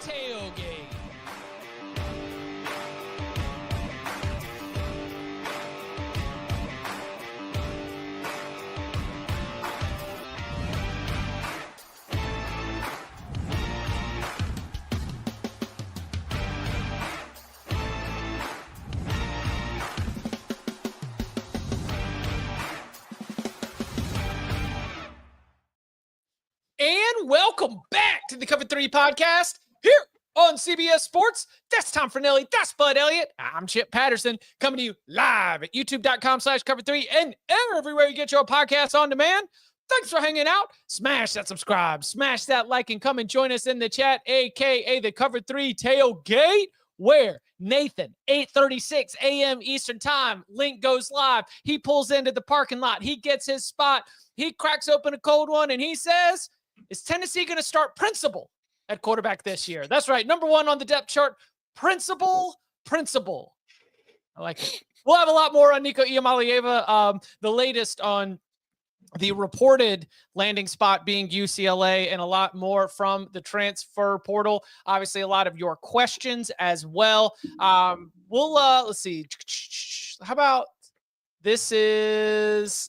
Tailgate. And welcome back to the Cover 3 podcast here on CBS Sports. That's Tom Fornelli. That's Bud Elliott. I'm Chip Patterson coming to you live at youtube.com/cover3 and everywhere you get your podcasts on demand. Thanks for hanging out. Smash that subscribe, smash that like, and come and join us in the chat, a.k.a. the Cover 3 Tailgate, where Nathan, 8:36 a.m. Eastern time, link goes live. He pulls into the parking lot. He gets his spot. He cracks open a cold one, and he says, is Tennessee going to start Principal at quarterback this year? That's right. Number one on the depth chart, Principal. I like it. We'll have a lot more on Nico Iamaleava, the latest on the reported landing spot being UCLA, and a lot more from the transfer portal. Obviously, a lot of your questions as well. Let's see. How about this is...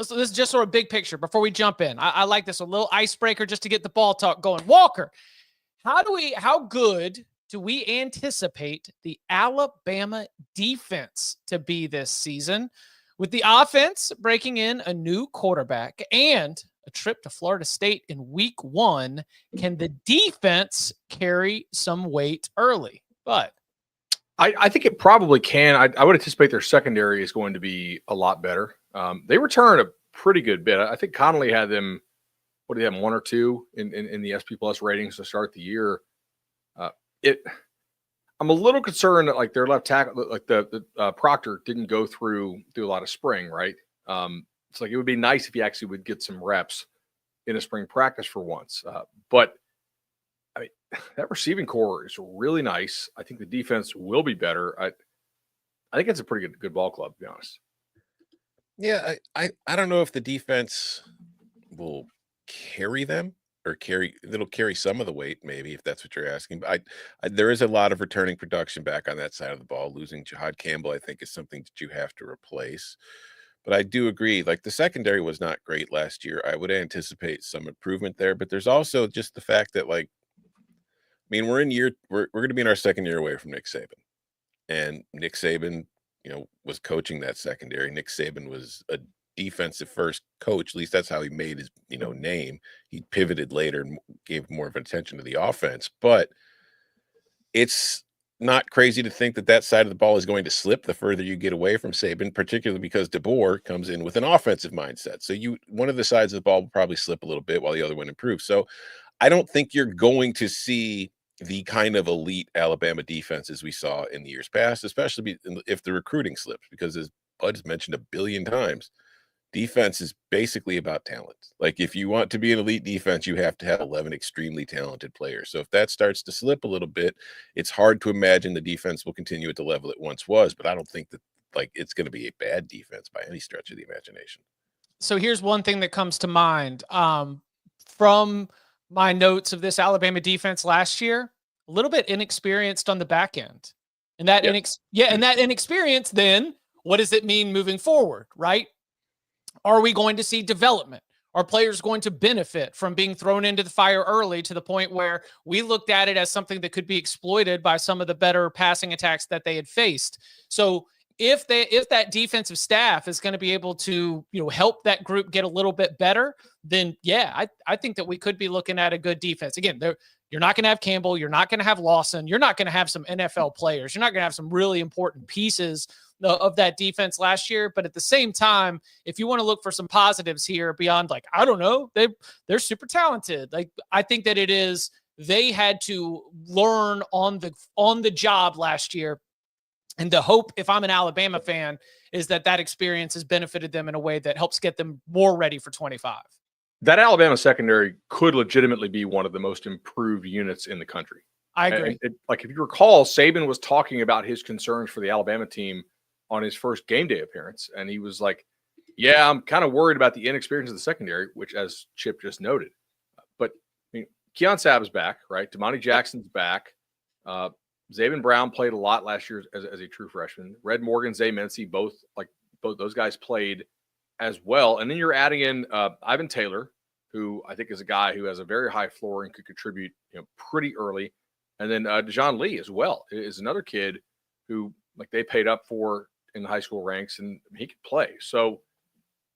So this is just sort of big picture before we jump in. I like this, a little icebreaker just to get the ball talk going. Walker, how good do we anticipate the Alabama defense to be this season, with the offense breaking in a new quarterback and a trip to Florida State in week 1? Can the defense carry some weight early? But I think it probably can. I would anticipate their secondary is going to be a lot better. They return a pretty good bit. I think Connelly had them, what do they have, 1 or 2 in the SP Plus ratings to start the year. I'm a little concerned that like their left tackle, like the Proctor didn't go through a lot of spring, right? It's like it would be nice if he actually would get some reps in a spring practice for once. But I mean, that receiving core is really nice. I think the defense will be better. I think it's a pretty good ball club, to be honest. Yeah, I don't know if the defense will carry them or it'll carry some of the weight, maybe, if that's what you're asking. But there is a lot of returning production back on that side of the ball. Losing Jahad Campbell, I think, is something that you have to replace. But I do agree, like the secondary was not great last year. I would anticipate some improvement there. But there's also just the fact that, like, I mean, we're going to be in our second year away from Nick Saban. And Nick Saban, was coaching that secondary. Nick Saban was a defensive first coach. At least that's how he made his, name. He pivoted later and gave more of an attention to the offense. But it's not crazy to think that side of the ball is going to slip the further you get away from Saban, particularly because DeBoer comes in with an offensive mindset. So one of the sides of the ball will probably slip a little bit while the other one improves. So I don't think you're going to see the kind of elite Alabama defenses we saw in the years past, especially if the recruiting slips, because as Bud's mentioned 1 billion times, defense is basically about talent. Like, if you want to be an elite defense, you have to have 11 extremely talented players. So if that starts to slip a little bit, it's hard to imagine the defense will continue at the level it once was, but I don't think that it's going to be a bad defense by any stretch of the imagination. So here's one thing that comes to mind from my notes of this Alabama defense last year: a little bit inexperienced on the back end. And that, and that inexperience, then what does it mean moving forward, right? Are we going to see development? Are players going to benefit from being thrown into the fire early to the point where we looked at it as something that could be exploited by some of the better passing attacks that they had faced? So if that defensive staff is going to be able to, help that group get a little bit better, then I think that we could be looking at a good defense. Again, you're not going to have Campbell. You're not going to have Lawson. You're not going to have some NFL players. You're not going to have some really important pieces of that defense last year. But at the same time, if you want to look for some positives here beyond, like, I don't know, they're super talented. Like, I think that they had to learn on the job last year. And the hope, if I'm an Alabama fan, is that experience has benefited them in a way that helps get them more ready for 25. That Alabama secondary could legitimately be one of the most improved units in the country. I agree. Like, if you recall, Saban was talking about his concerns for the Alabama team on his first game day appearance. And he was like, yeah, I'm kind of worried about the inexperience of the secondary, which, as Chip just noted. But I mean, Keon Sabb's back, right? Damani Jackson's back. Zaven Brown played a lot last year as a true freshman. Red Morgan, Zay Mincy, both those guys played as well. And then you're adding in Ivan Taylor, who I think is a guy who has a very high floor and could contribute, pretty early. And then Dejon Lee as well is another kid who they paid up for in the high school ranks, and he could play. So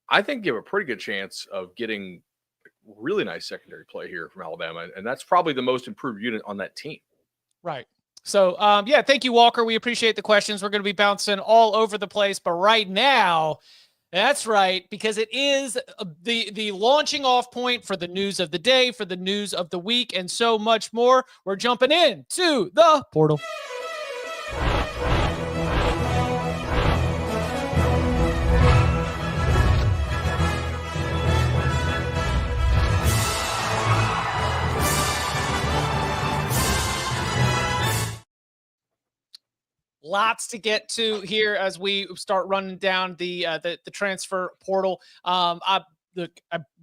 I think you have a pretty good chance of getting really nice secondary play here from Alabama. And that's probably the most improved unit on that team. Right. So, thank you, Walker. We appreciate the questions. We're going to be bouncing all over the place. But right now, that's right, because it is the launching off point for the news of the day, for the news of the week, and so much more. We're jumping in to the portal. Lots to get to here as we start running down the transfer portal. I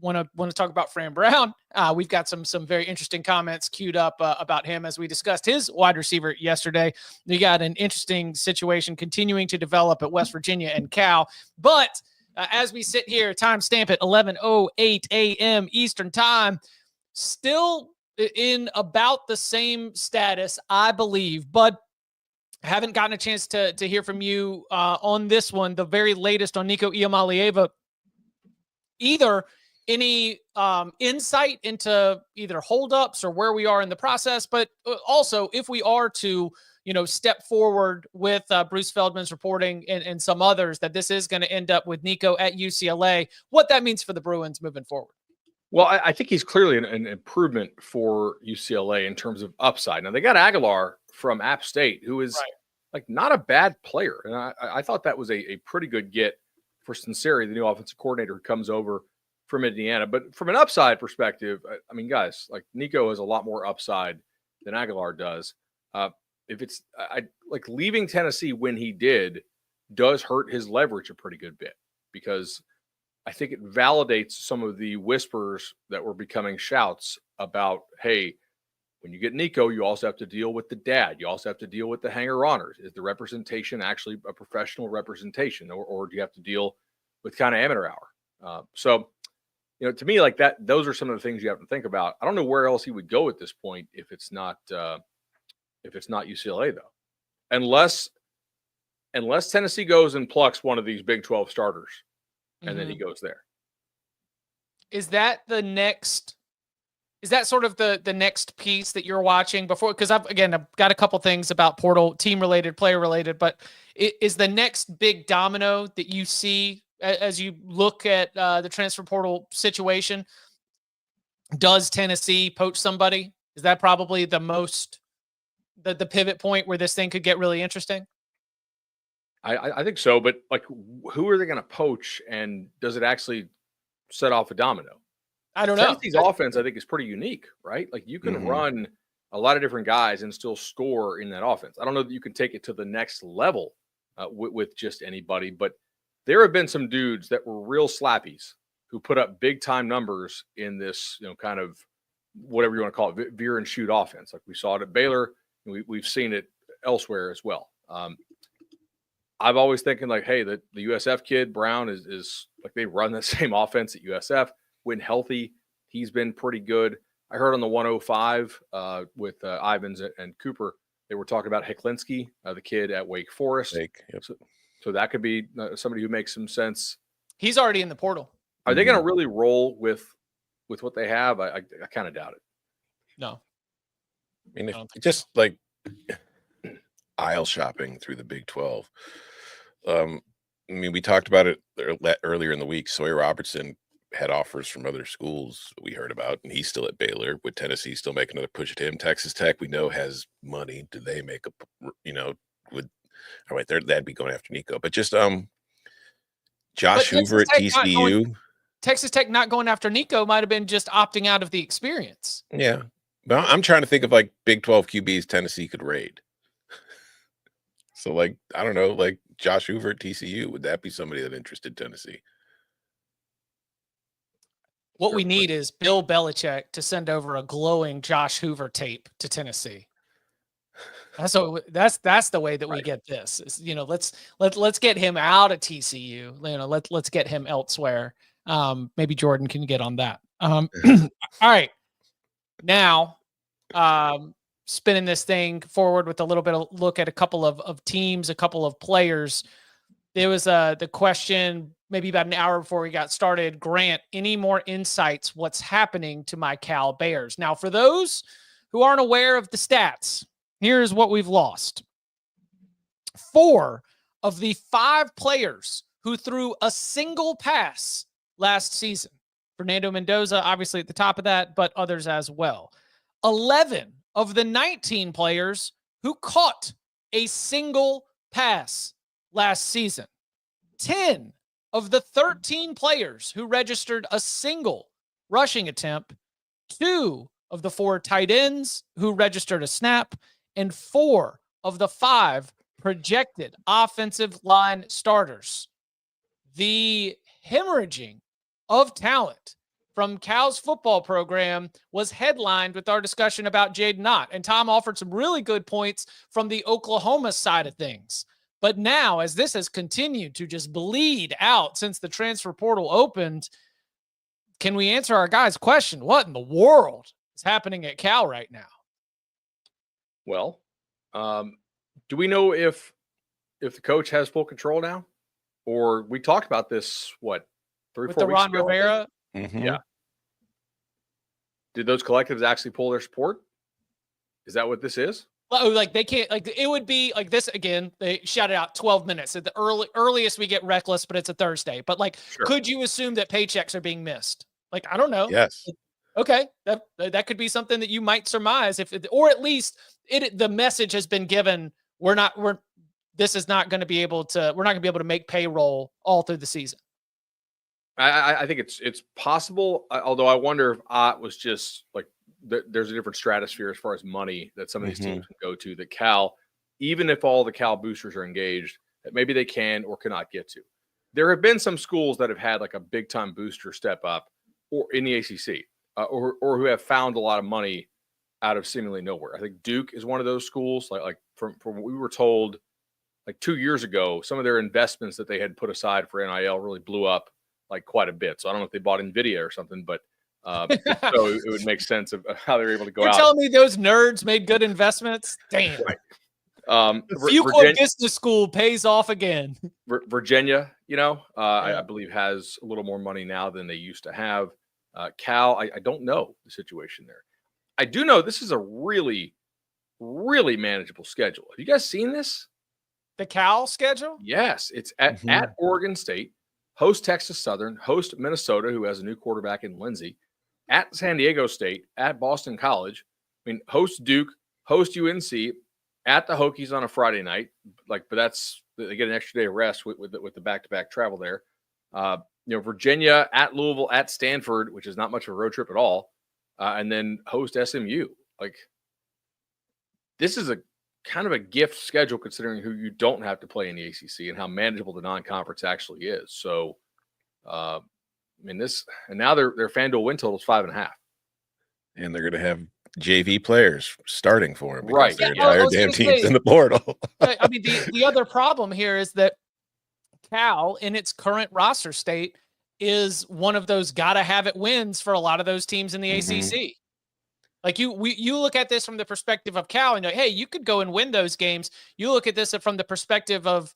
want to talk about Fran Brown. We've got some very interesting comments queued up about him as we discussed his wide receiver yesterday. We got an interesting situation continuing to develop at West Virginia and Cal. But as we sit here, timestamp at 11:08 a.m. Eastern time, still in about the same status, I believe. But haven't gotten a chance to hear from you on this one, the very latest on Nico Iamaleava. Either any insight into either holdups or where we are in the process, but also if we are to, step forward with Bruce Feldman's reporting and some others that this is going to end up with Nico at UCLA, what that means for the Bruins moving forward. Well, I think he's clearly an improvement for UCLA in terms of upside. Now, they got Aguilar from App State, who is not a bad player. And I thought that was a pretty good get for Sinceri, the new offensive coordinator who comes over from Indiana. But from an upside perspective, I mean, guys, Nico has a lot more upside than Aguilar does. If it's leaving Tennessee when he did does hurt his leverage a pretty good bit, because I think it validates some of the whispers that were becoming shouts about, hey, when you get Nico, you also have to deal with the dad. You also have to deal with the hanger-oners. Is the representation actually a professional representation, or do you have to deal with kind of amateur hour? So, to me, those are some of the things you have to think about. I don't know where else he would go at this point if it's not UCLA, though, unless Tennessee goes and plucks one of these Big 12 starters. And then he goes there. Is that sort of the next piece that you're watching before? Because I've got a couple things about portal, team related, player related, but is the next big domino that you see as you look at the transfer portal situation? Does Tennessee poach somebody? Is that probably the pivot point where this thing could get really interesting? I think so, but who are they going to poach, and does it actually set off a domino? I don't know. Tennessee's offense, I think, is pretty unique, right? You can run a lot of different guys and still score in that offense. I don't know that you can take it to the next level with just anybody, but there have been some dudes that were real slappies who put up big time numbers in this, kind of whatever you want to call it, veer and shoot offense. Like we saw it at Baylor, and we've seen it elsewhere as well. I've always thinking hey, the USF kid Brown is they run the same offense at USF. When healthy, he's been pretty good. I heard on the 105 with Ivans and Cooper, they were talking about Heklinski, the kid at Wake Forest. Yep. So that could be somebody who makes some sense. He's already in the portal. Are they going to really roll with what they have? I kind of doubt it. No. I mean, just aisle shopping through the Big 12. We talked about it earlier in the week. Sawyer Robertson had offers from other schools we heard about, and he's still at Baylor. Would Tennessee still make another push at him? Texas Tech, we know, has money. Do they make that'd be going after Nico. But just Josh Hoover at TCU. Texas Tech not going after Nico might have been just opting out of the experience. Yeah. But I'm trying to think of Big 12 QBs Tennessee could raid. So I don't know, Josh Hoover at TCU, would that be somebody that interested Tennessee? What we need is Bill Belichick to send over a glowing Josh Hoover tape to Tennessee. That's the way that we get this. Is, let's get him out of TCU. Let's get him elsewhere. Maybe Jordan can get on that. All right. Now, spinning this thing forward with a little bit of look at a couple of teams, a couple of players. There was the question maybe about an hour before we got started. Grant, any more insights? What's happening to my Cal Bears? Now, for those who aren't aware of the stats, here's what we've lost. 4 of the 5 players who threw a single pass last season. Fernando Mendoza, obviously at the top of that, but others as well. 11 of the 19 players who caught a single pass last season. 10 of the 13 players who registered a single rushing attempt. 2 of the 4 tight ends who registered a snap. And 4 of the 5 projected offensive line starters. The hemorrhaging of talent from Cal's football program was headlined with our discussion about Jaden Ott. And Tom offered some really good points from the Oklahoma side of things. But now, as this has continued to just bleed out since the transfer portal opened, can we answer our guy's question? What in the world is happening at Cal right now? Well, do we know if the coach has full control now? Or we talked about this, 3 or 4 weeks ago? With Ron Rivera? Mm-hmm. Yeah. Did those collectives actually pull their support? Is that what this is? Like they can't, like it would be like this again. They shouted out 12 minutes at the earliest we get reckless, but it's a Thursday. But like, Could you assume that paychecks are being missed? Like, I don't know. Yes. Okay. That could be something that you might surmise or at least the message has been given. This is not going to be able to, we're not gonna be able to make payroll all through the season. I think it's possible. Although I wonder if Ott was just like, there's a different stratosphere as far as money that some of these teams can go to that Cal, even if all the Cal boosters are engaged, that maybe they can or cannot get to. There have been some schools that have had like a big time booster step up or in the ACC or who have found a lot of money out of seemingly nowhere. I think Duke is one of those schools. Like from what we were told like 2 years ago, some of their investments that they had put aside for NIL really blew up like quite a bit. So I don't know if they bought NVIDIA or something, but so it would make sense of how they were able to go out. You're telling me those nerds made good investments? Damn. Right. Fuqua Business School pays off again. Virginia, I believe has a little more money now than they used to have. Cal, I don't know the situation there. I do know this is a really, really manageable schedule. Have you guys seen this? The Cal schedule? Yes. It's at Oregon State, host Texas Southern, host Minnesota, who has a new quarterback in Lindsey, at San Diego State, at Boston College. I mean, host Duke, host UNC, at the Hokies on a Friday night. But they get an extra day of rest with the back-to-back travel there. Virginia, at Louisville, at Stanford, which is not much of a road trip at all, and then host SMU. Like, this is a kind of a gift schedule considering who you don't have to play in the ACC and how manageable the non-conference actually is. So, and now their FanDuel win total is 5.5. And they're going to have JV players starting for him. Right. Their entire damn team's in the portal. I mean, the other problem here is that Cal in its current roster state is one of those gotta have it wins for a lot of those teams in the ACC. Like you look at this from the perspective of Cal and you're like, hey, you could go and win those games. You look at this from the perspective of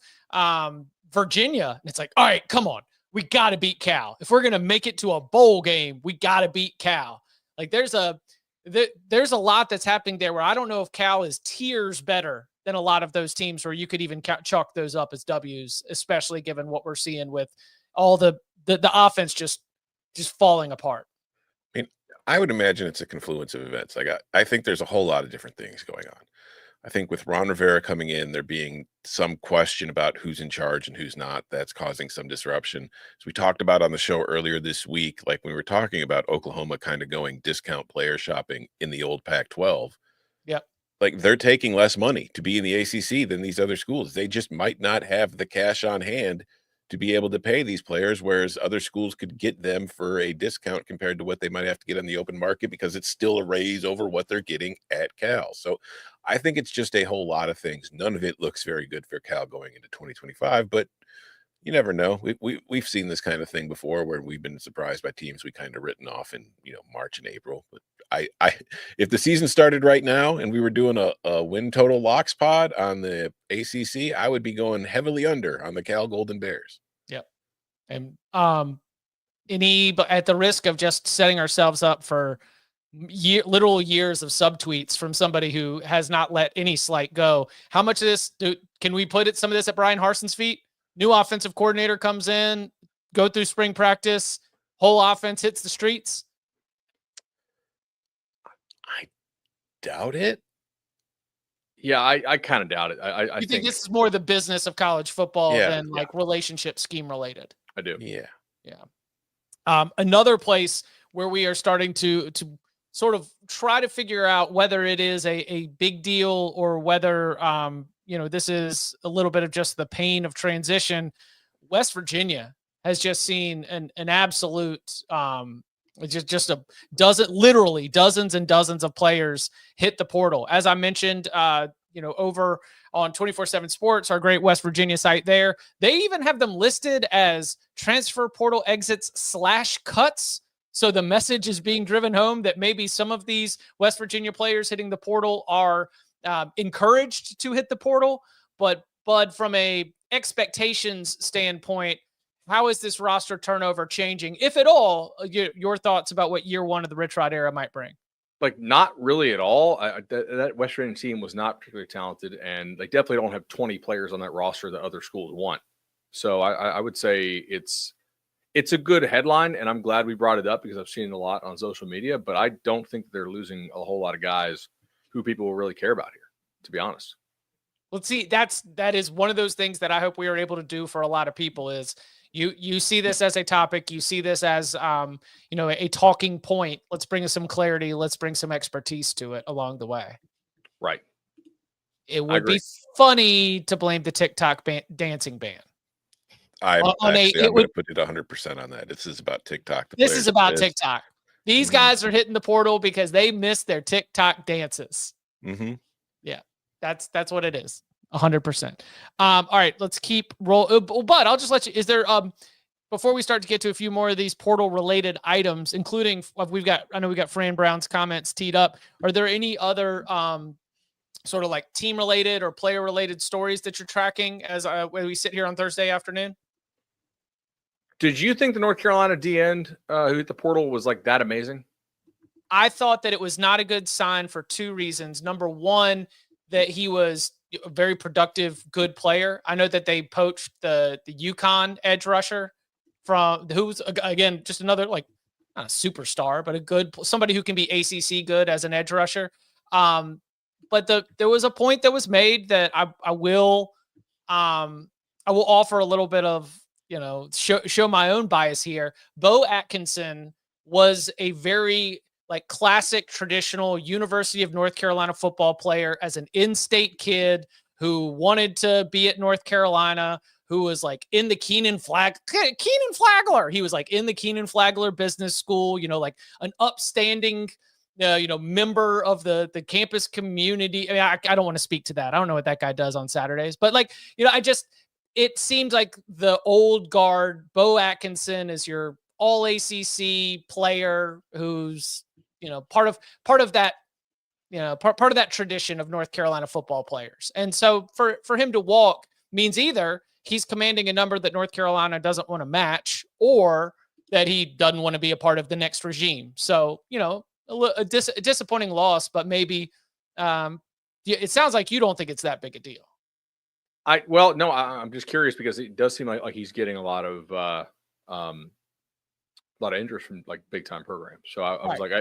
Virginia, and it's like, all right, come on. We got to beat Cal. If we're going to make it to a bowl game, we got to beat Cal. Like there's a lot that's happening there where I don't know if Cal is tiers better than a lot of those teams where you could even chalk those up as W's, especially given what we're seeing with all the offense just falling apart. I mean, I would imagine it's a confluence of events. I think there's a whole lot of different things going on. I think with Ron Rivera coming in, there being some question about who's in charge and who's not, that's causing some disruption. As we talked about on the show earlier this week, like we were talking about Oklahoma kind of going discount player shopping in the old Pac-12. Yep. Like they're taking less money to be in the ACC than these other schools. They just might not have the cash on hand to be able to pay these players, whereas other schools could get them for a discount compared to what they might have to get on the open market, because it's still a raise over what they're getting at Cal. So I think it's just a whole lot of things. None of it looks very good for Cal going into 2025, but you never know. We've seen this kind of thing before, where we've been surprised by teams we kind of written off in, March and April. But I if the season started right now and we were doing a win total locks pod on the ACC, I would be going heavily under on the Cal Golden Bears. Yep. And but at the risk of just setting ourselves up for literal years of subtweets from somebody who has not let any slight go, how much of this can we put some of this at Brian Harson's feet? New offensive coordinator comes in, go through spring practice, whole offense hits the streets. I doubt it. Yeah, I kind of doubt it. I think this is more the business of college football than like relationship scheme related. I do. Yeah. Another place where we are starting to sort of try to figure out whether it is a big deal or whether, this is a little bit of just the pain of transition. West Virginia has just seen an absolute, just literally dozens and dozens of players hit the portal. As I mentioned, over on 24/7 Sports, our great West Virginia site there, they even have them listed as transfer portal exits /cuts. So the message is being driven home that maybe some of these West Virginia players hitting the portal are encouraged to hit the portal. But from a expectations standpoint, how is this roster turnover changing, if at all? Your thoughts about what year one of the Rich Rod era might bring? Like, not really at all. That West Virginia team was not particularly talented, and they definitely don't have 20 players on that roster that other schools want. So I would say it's a good headline, and I'm glad we brought it up because I've seen it a lot on social media, but I don't think they're losing a whole lot of guys who people will really care about here, to be honest. Let's see. That is one of those things that I hope we are able to do for a lot of people is you see this as a topic. You see this as, a talking point. Let's bring us some clarity. Let's bring some expertise to it along the way. Right. It would be funny to blame the TikTok dancing ban. I'm going to put it 100% on that. This is about TikTok. This is about TikTok. These guys are hitting the portal because they missed their TikTok dances. Mm-hmm. Yeah, that's what it is. 100%. All right, let's keep roll. But I'll just let you. Is there before we start to get to a few more of these portal related items, including I know we got Fran Brown's comments teed up. Are there any other sort of like team related or player related stories that you're tracking as when we sit here on Thursday afternoon? Did you think the North Carolina D end who hit the portal was like that amazing? I thought that it was not a good sign for two reasons. Number one, that he was a very productive, good player. I know that they poached the UConn edge rusher from who's again just another like not a superstar, but somebody who can be ACC good as an edge rusher. But there was a point that was made that I will offer a little bit of show my own bias here. Bo Atkinson was a very like classic traditional University of North Carolina football player as an in-state kid who wanted to be at North Carolina, who was like in the Keenan Flagler. He was like in the Keenan Flagler business school, like an upstanding, member of the campus community. I mean, I don't want to speak to that. I don't know what that guy does on Saturdays, but it seems like the old guard, Bo Atkinson, is your all ACC player who's, part of that, part of that tradition of North Carolina football players. And so for him to walk means either he's commanding a number that North Carolina doesn't want to match, or that he doesn't want to be a part of the next regime. So, a disappointing loss, but maybe it sounds like you don't think it's that big a deal. I'm just curious because it does seem like he's getting a lot of interest from like big time programs. So I was like,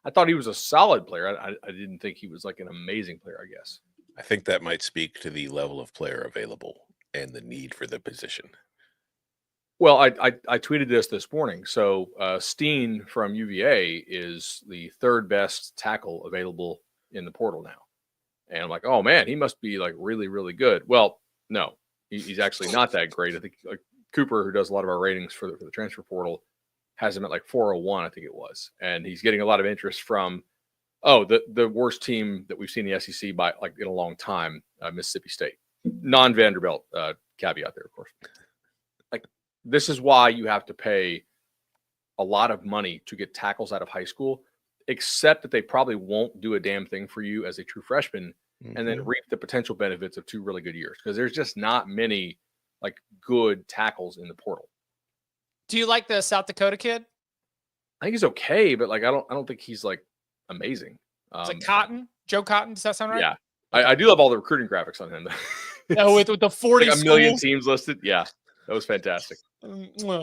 I thought he was a solid player. I didn't think he was like an amazing player, I guess. I think that might speak to the level of player available and the need for the position. Well, I tweeted this morning. So Steen from UVA is the third best tackle available in the portal now. And I'm like, oh man, he must be like really, really good. Well, no, he's actually not that great. I think like Cooper, who does a lot of our ratings for the transfer portal, has him at like 401, I think it was. And he's getting a lot of interest from, the worst team that we've seen in the SEC by like in a long time, Mississippi State. Non-Vanderbilt caveat there, of course. Like, this is why you have to pay a lot of money to get tackles out of high school, except that they probably won't do a damn thing for you as a true freshman and then reap the potential benefits of 2 really good years, because there's just not many like good tackles in the portal. Do you like the South Dakota kid? I think he's okay, but like I don't think he's like amazing. It's like Cotton, Joe Cotton. Does that sound right? Yeah, I do love all the recruiting graphics on him. Oh, with the 40 like a million teams listed. Yeah, that was fantastic.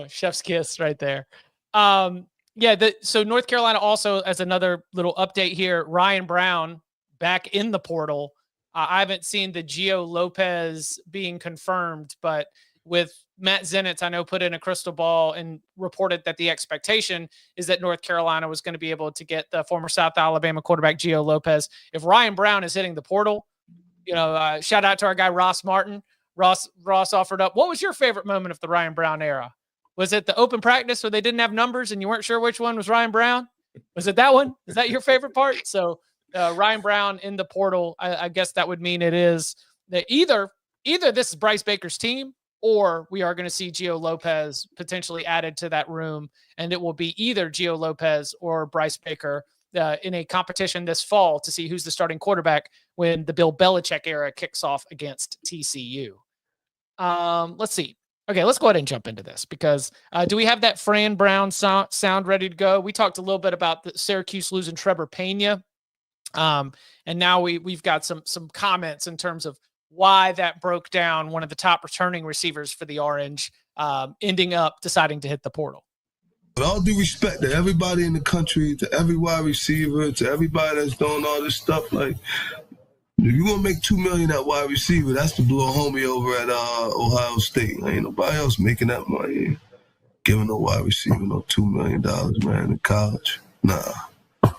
Chef's kiss right there. So North Carolina also, as another little update here, Ryan Brown back in the portal. I haven't seen the Gio Lopez being confirmed, but with Matt Zenitz, I know, put in a crystal ball and reported that the expectation is that North Carolina was going to be able to get the former South Alabama quarterback Gio Lopez. If Ryan Brown is hitting the portal, shout out to our guy Ross Martin. Ross offered up, what was your favorite moment of the Ryan Brown era? Was it the open practice where they didn't have numbers and you weren't sure which one was Ryan Brown? Was it that one? Is that your favorite part? So Ryan Brown in the portal, I guess that would mean it is that either this is Bryce Baker's team, or we are going to see Gio Lopez potentially added to that room, and it will be either Gio Lopez or Bryce Baker in a competition this fall to see who's the starting quarterback when the Bill Belichick era kicks off against TCU. Let's see. Okay, let's go ahead and jump into this because do we have that Fran Brown sound ready to go? We talked a little bit about the Syracuse losing Trevor Pena, and now we've got some comments in terms of why that broke down one of the top returning receivers for the Orange, ending up deciding to hit the portal. With all due respect to everybody in the country, to every wide receiver, to everybody that's doing all this stuff, like, if you're going to make $2 million at wide receiver, that's to blow a homie over at Ohio State. Ain't nobody else making that money. Giving no wide receiver no $2 million, man, in college. Nah,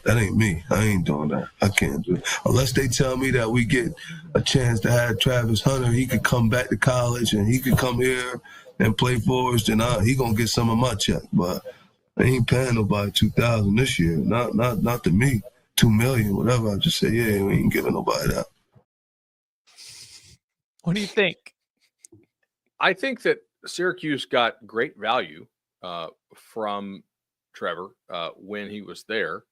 that ain't me. I ain't doing that. I can't do it. Unless they tell me that we get a chance to have Travis Hunter, he could come back to college and he could come here and play for us, then he going to get some of my check. But I ain't paying nobody $2,000 this year. Not to me. $2 million, whatever. I just say, yeah, we ain't giving nobody that. What do you think? I think that Syracuse got great value from Trevor when he was there.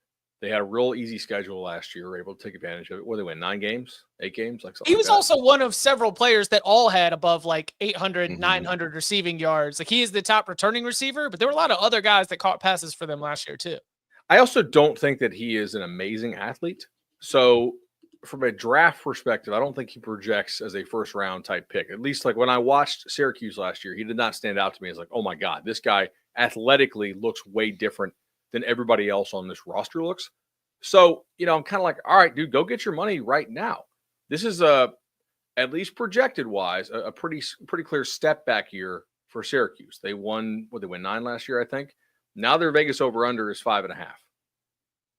They had a real easy schedule last year. Were able to take advantage of it. What, they win 9 games, 8 games? Like something he was like that. also one of several players that all had above like 800, 900 receiving yards. Like, he is the top returning receiver, but there were a lot of other guys that caught passes for them last year too. I also don't think that he is an amazing athlete. So from a draft perspective, I don't think he projects as a first round type pick. At least like when I watched Syracuse last year, he did not stand out to me as like, oh my God, this guy athletically looks way different than everybody else on this roster looks. So, I'm kind of like, all right, dude, go get your money right now. This is at least projected wise, a pretty clear step back year for Syracuse. They won 9 last year, I think. Now their Vegas over-under is 5.5.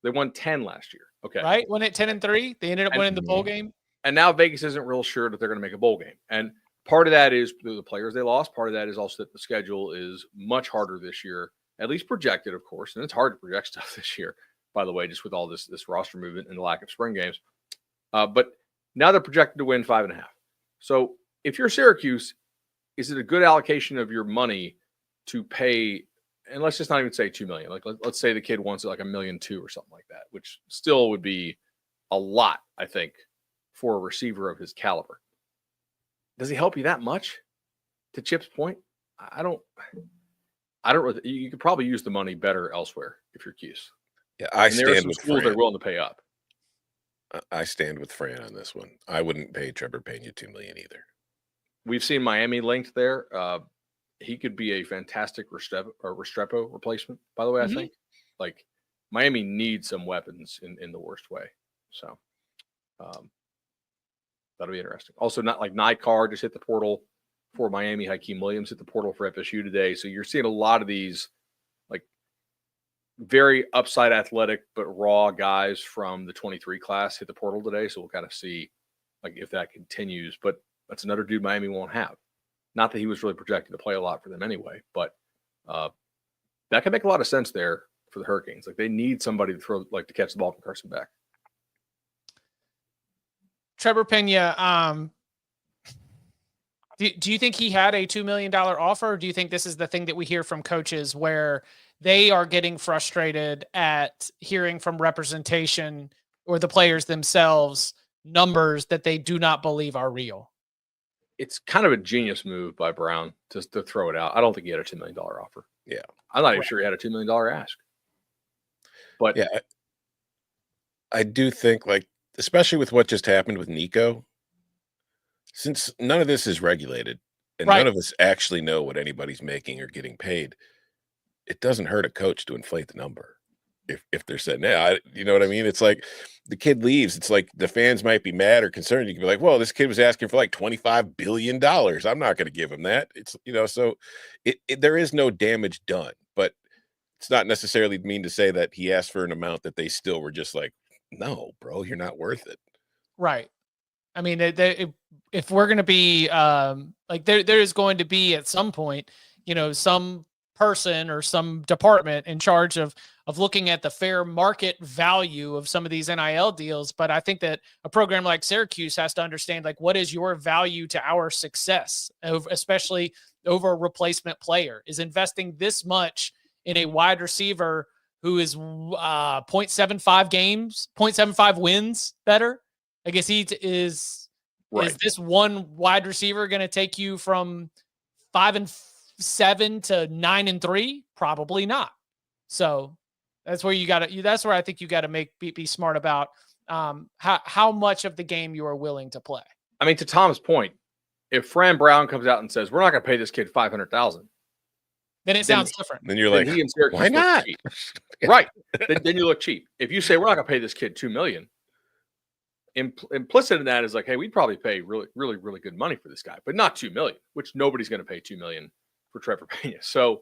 They won 10 last year. Okay. Right? Won it 10-3. They ended up winning the bowl game. And now Vegas isn't real sure that they're going to make a bowl game. And part of that is the players they lost. Part of that is also that the schedule is much harder this year, at least projected, of course. And it's hard to project stuff this year, by the way, just with all this roster movement and the lack of spring games. But now they're projected to win 5.5. So if you're Syracuse, is it a good allocation of your money to pay? And let's just not even say $2 million. Like, let's say the kid wants it like $1.2 million or something like that, which still would be a lot, I think, for a receiver of his caliber. Does he help you that much? To Chip's point, I don't. Really, you could probably use the money better elsewhere if you're Cuse. Yeah, I stand with Fran. schools they're willing to pay up. I stand with Fran on this one. I wouldn't pay Trevor Pena $2 million either. We've seen Miami linked there. He could be a fantastic Restrepo replacement, by the way, I think. Like, Miami needs some weapons in the worst way. So that'll be interesting. Also, not like Nykar just hit the portal for Miami. Hakeem Williams hit the portal for FSU today. So you're seeing a lot of these like very upside athletic but raw guys from the 23 class hit the portal today. So we'll kind of see like if that continues. But that's another dude Miami won't have. Not that he was really projected to play a lot for them anyway, but that can make a lot of sense there for the Hurricanes. Like they need somebody to throw, like to catch the ball from Carson Beck. Trevor Pena, do you think he had a $2 million offer? Or do you think this is the thing that we hear from coaches where they are getting frustrated at hearing from representation or the players themselves numbers that they do not believe are real? It's kind of a genius move by Brown just to throw it out. I don't think he had a $2 million offer. Yeah. I'm not even sure he had a $2 million ask. But yeah, I do think, like, especially with what just happened with Nico, since none of this is regulated and none of us actually know what anybody's making or getting paid, it doesn't hurt a coach to inflate the number. If they're saying, yeah, you know what I mean? It's like the kid leaves. It's like the fans might be mad or concerned. You can be like, well, this kid was asking for like $25 billion. I'm not going to give him that. It's, so there is no damage done, but it's not necessarily mean to say that he asked for an amount that they still were just like, no, bro, you're not worth it. Right. I mean, if we're going to be like there is going to be at some point, some person or some department in charge of looking at the fair market value of some of these NIL deals. But I think that a program like Syracuse has to understand, like, what is your value to our success, especially over a replacement player? Is investing this much in a wide receiver who is 0.75 wins better? I guess is this one wide receiver going to take you from 5-7 to 9-3? Probably not. So that's where that's where I think you got to be smart about how much of the game you are willing to play. I mean, to Tom's point, if Fran Brown comes out and says, we're not going to pay this kid $500,000, then it sounds different. Then you're like, why not? Right. Then you look cheap. If you say, we're not going to pay this kid $2 million, implicit in that is like, hey, we'd probably pay really, really, really good money for this guy, but not $2 million, which nobody's going to pay $2 million for Trevor Pena. So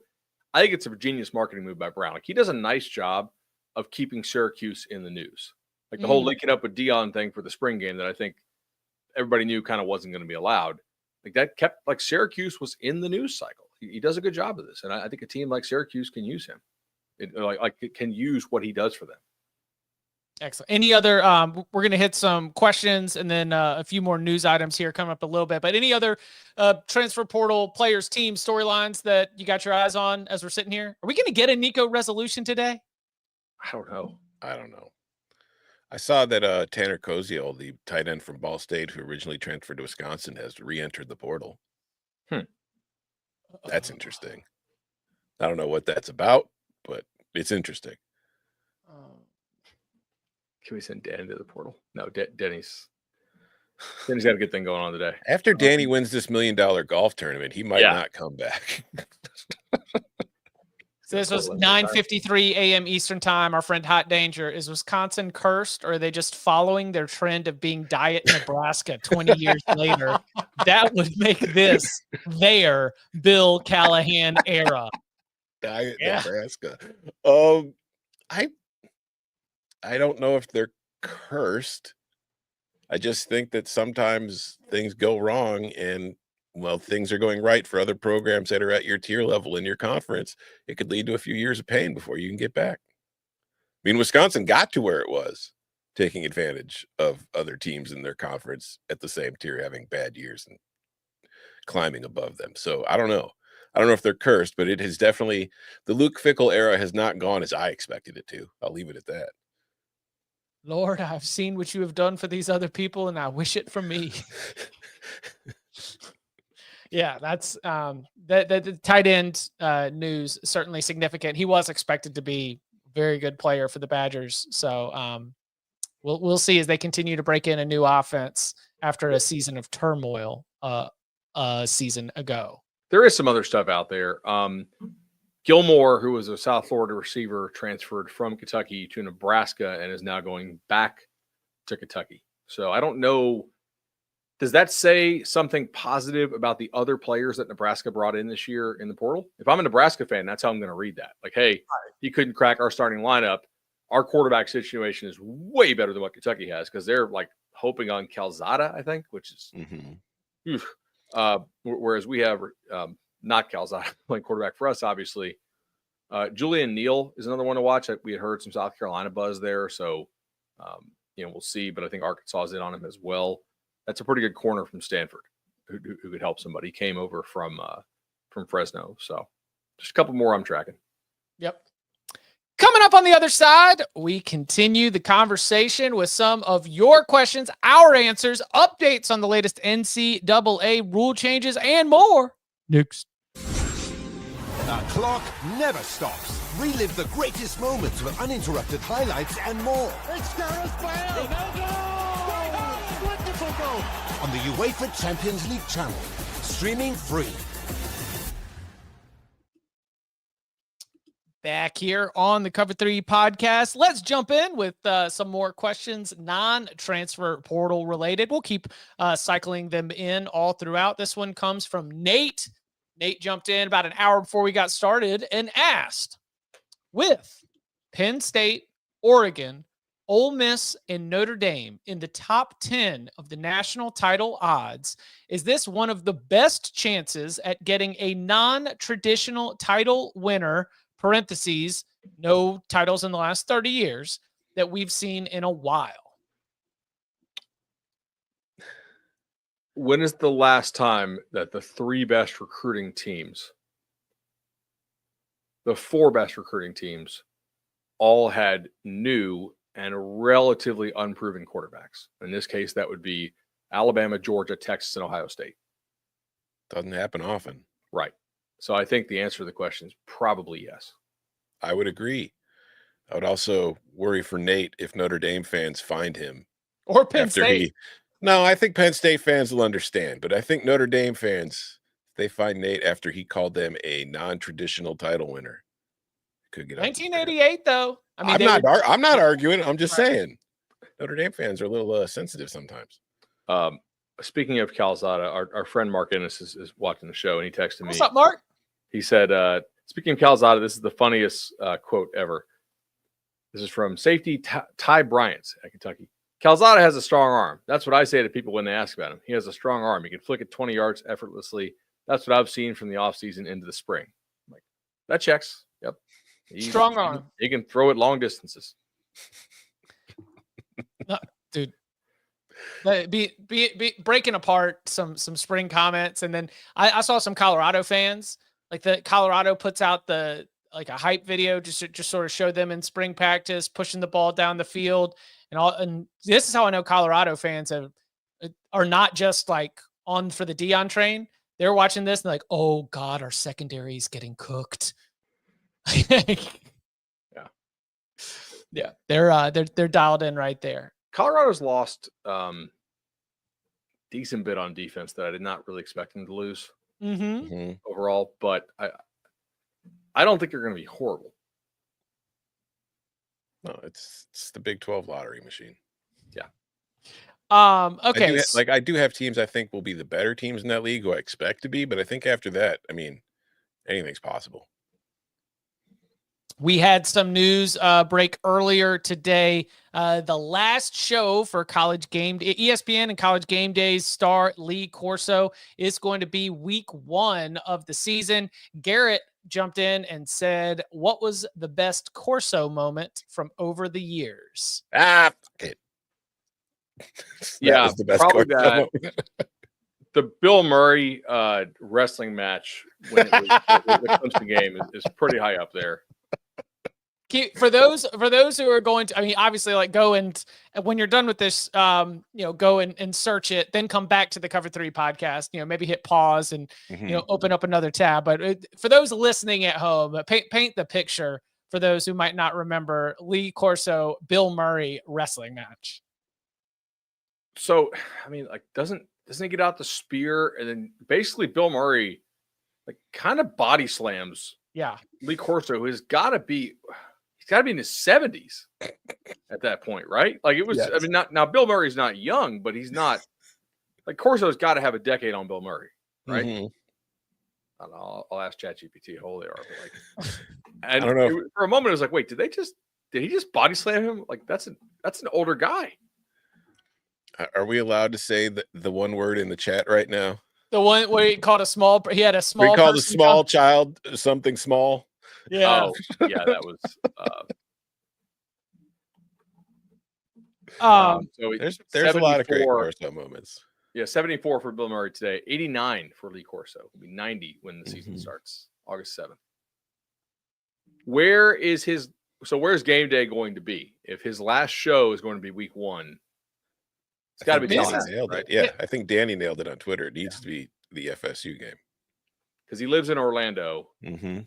I think it's a genius marketing move by Brown. Like, he does a nice job of keeping Syracuse in the news. Like the whole linking up with Dion thing for the spring game that I think everybody knew kind of wasn't going to be allowed. Like that kept, like, Syracuse was in the news cycle. He does a good job of this. And I think a team like Syracuse can use him. It can use what he does for them. Excellent. Any other, we're going to hit some questions and then a few more news items here coming up a little bit, but any other transfer portal players, team storylines that you got your eyes on as we're sitting here? Are we going to get a Nico resolution today? I don't know. I saw that Tanner Koziel, the tight end from Ball State, who originally transferred to Wisconsin, has re-entered the portal. That's interesting. I don't know what that's about, but it's interesting. Can we send Dan to the portal? No, Denny's got a good thing going on today. After Danny wins this $1 million golf tournament, he might not come back. So this was 9:53 a.m. Eastern time. Our friend Hot Danger, is Wisconsin cursed, or are they just following their trend of being Diet Nebraska 20 years later? That would make this their Bill Callahan era. Diet Nebraska. I don't know if they're cursed. I just think that sometimes things go wrong, and well, things are going right for other programs that are at your tier level in your conference. It could lead to a few years of pain before you can get back. I mean, Wisconsin got to where it was, taking advantage of other teams in their conference at the same tier having bad years and climbing above them. So I don't know. I don't know if they're cursed, but it has definitely, the Luke Fickell era has not gone as I expected it to. I'll leave it at that. Lord, I've seen what you have done for these other people, and I wish it for me. Yeah, that's the tight end news, certainly significant. He was expected to be a very good player for the Badgers. So we'll see as they continue to break in a new offense after a season of turmoil a season ago. There is some other stuff out there. Gilmore, who was a South Florida receiver, transferred from Kentucky to Nebraska and is now going back to Kentucky. So I don't know. Does that say something positive about the other players that Nebraska brought in this year in the portal? If I'm a Nebraska fan, that's how I'm going to read that. Like, hey, he couldn't crack our starting lineup. Our quarterback situation is way better than what Kentucky has because they're like hoping on Calzada, I think, which is Whereas we have not Calzada playing quarterback for us, obviously. Julian Neal is another one to watch. We had heard some South Carolina buzz there, so we'll see. But I think Arkansas is in on him as well. That's a pretty good corner from Stanford who could help somebody. He came over from Fresno, so just a couple more I'm tracking. Yep. Coming up on the other side, we continue the conversation with some of your questions, our answers, updates on the latest NCAA rule changes, and more. Next. The clock never stops. Relive the greatest moments with uninterrupted highlights and more. It's Gareth Bale! Ronaldo! Wonderful goal! On the UEFA Champions League channel. Streaming free. Back here on the Cover 3 podcast. Let's jump in with some more questions, non-transfer portal related. We'll keep cycling them in all throughout. This one comes from Nate. Nate jumped in about an hour before we got started and asked, with Penn State, Oregon, Ole Miss, and Notre Dame in the top 10 of the national title odds, is this one of the best chances at getting a non-traditional title winner, parentheses, no titles in the last 30 years, that we've seen in a while? When is the last time that the 4 best recruiting teams, all had new and relatively unproven quarterbacks? In this case, that would be Alabama, Georgia, Texas, and Ohio State. Doesn't happen often. Right. So I think the answer to the question is probably yes. I would agree. I would also worry for Nate if Notre Dame fans find him. Or Penn State. No, I think Penn State fans will understand, but I think Notre Dame fans, they find Nate after he called them a non-traditional title winner. Could get 1988, though. I mean, I'm not arguing. I'm just saying Notre Dame fans are a little sensitive sometimes. Speaking of Calzada, our friend Mark Ennis is watching the show, and he texted me. What's up, Mark? He said, speaking of Calzada, this is the funniest quote ever. This is from safety Ty Bryant at Kentucky. Calzada has a strong arm. That's what I say to people when they ask about him. He has a strong arm. He can flick it 20 yards effortlessly. That's what I've seen from the offseason into the spring. I'm like, that checks. Yep. Strong arm. He can throw it long distances. No, dude. Be breaking apart some spring comments. And then I saw some Colorado fans, like the Colorado puts out a hype video just sort of show them in spring practice, pushing the ball down the field. And this is how I know Colorado fans are not just like on for the Deion train. They're watching this and like, oh God, our secondary is getting cooked. Yeah. They're dialed in right there. Colorado's lost decent bit on defense that I did not really expect them to lose overall, but I don't think they're going to be horrible. No, it's the Big 12 lottery machine. Yeah. Okay. I do have teams I think will be the better teams in that league who I expect to be, but I think after that, I mean, anything's possible. We had some news break earlier today. The last show for College Game Day, ESPN and College Game Day's star Lee Corso is going to be week 1 of the season. Garrett jumped in and said, what was the best Corso moment from over the years? Okay. Yeah, the best probably that. The Bill Murray wrestling match when it was the Clemson game is pretty high up there. For those who are going to, I mean, obviously, like, go and when you're done with this, go and search it, then come back to the Cover 3 podcast. Maybe hit pause and open up another tab. But for those listening at home, paint the picture for those who might not remember Lee Corso Bill Murray wrestling match. So, I mean, like, doesn't he get out the spear and then basically Bill Murray like kind of body slams Lee Corso, who has got to be in his 70s at that point, right? Like it was, yes. I mean, now Bill Murray's not young, but he's not like Corso's got to have a decade on Bill Murray, right? Mm-hmm. I don't know, I'll ask ChatGPT how old they are, but like, and I don't know. For a moment, I was like, wait, did he just body slam him? Like that's an older guy. Are we allowed to say the one word in the chat right now? The one where he called he had a small. We called a person small come- child something small. Yeah. Oh, yeah, that was. So There's a lot of great 74 Corso moments. Yeah, 74 for Bill Murray today. 89 for Lee Corso. It'll be 90 when the season Mhm. starts, August 7th. Where's game day going to be? If his last show is going to be week 1, it's got to be Danny Tallahassee, nailed right? it. Yeah, I think Danny nailed it on Twitter. It needs to be the FSU game. Because he lives in Orlando. Mm-hmm.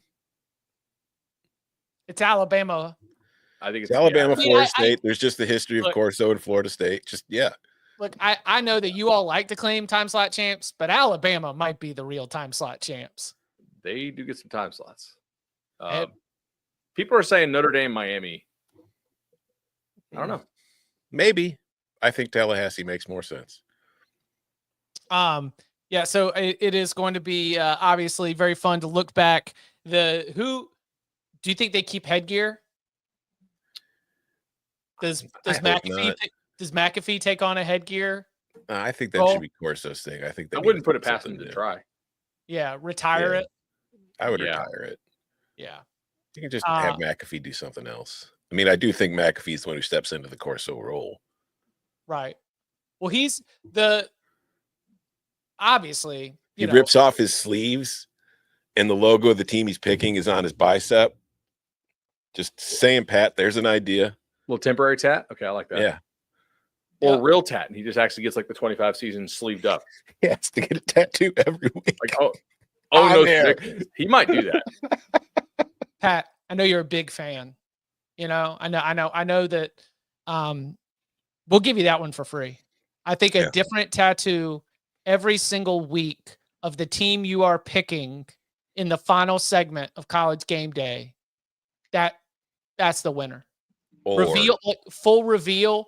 It's Alabama. I think It's Alabama, Yeah. Florida State. There's just the history of Look. Corso and Florida State. Just Look, I know that you all like to claim time slot champs, but Alabama might be the real time slot champs. They do get some time slots. And- People are saying Notre Dame, Miami. I don't know. maybe. I think Tallahassee makes more sense. Yeah, so it is going to be obviously very fun to look back. Who do you think they keep headgear? Does I hope McAfee not. does McAfee take on a headgear? I think that Well, should be Corso's thing. I think I wouldn't put it past him to try. Yeah, retire Yeah. it. I would Yeah. retire it. Yeah. You can just have McAfee do something else. I mean, I do think McAfee's the one who steps into the Corso role. Right. Well, he's obviously, He rips off his sleeves, and the logo of the team he's picking is on his bicep. Just saying, Pat, there's an idea. Little temporary tat. Okay, I like that. Yeah. Or Yeah. real tat, and he just actually gets like the 25 season sleeved up. He has to get a tattoo every week. Like, oh I'm no, there. he might do that. Pat, I know you're a big fan. I know that we'll give you that one for free. I think a different tattoo every single week of the team you are picking in the final segment of College Game Day. That's the winner. Or Full reveal,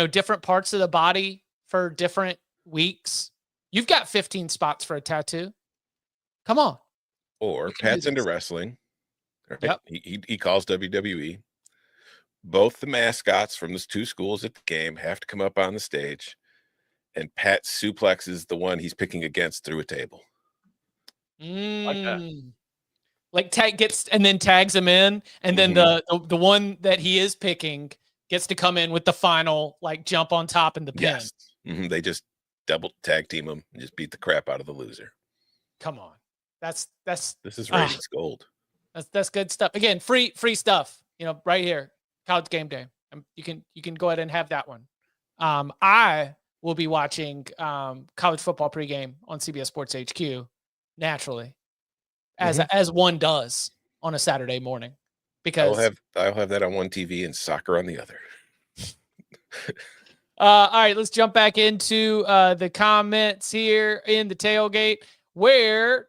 different parts of the body for different weeks. You've got 15 spots for a tattoo. Come on. Or You can do Pat's into this. wrestling. Right? Yep. He calls WWE. Both the mascots from the two schools at the game have to come up on the stage, and Pat suplexes the one he's picking against through a table. Like that. Like tag gets and then tags him in, and then the one that he is picking gets to come in with the final jump on top in the pin. Yes. They just double tag team him and just beat the crap out of the loser. Come on, that's This is ratings gold. that's good stuff. Again, free stuff. Right here, College Game Day. You can go ahead and have that one. I will be watching college football pregame on CBS Sports HQ naturally, as one does on a Saturday morning, because I'll have that on one TV and soccer on the other. all right, let's jump back into the comments here in the tailgate where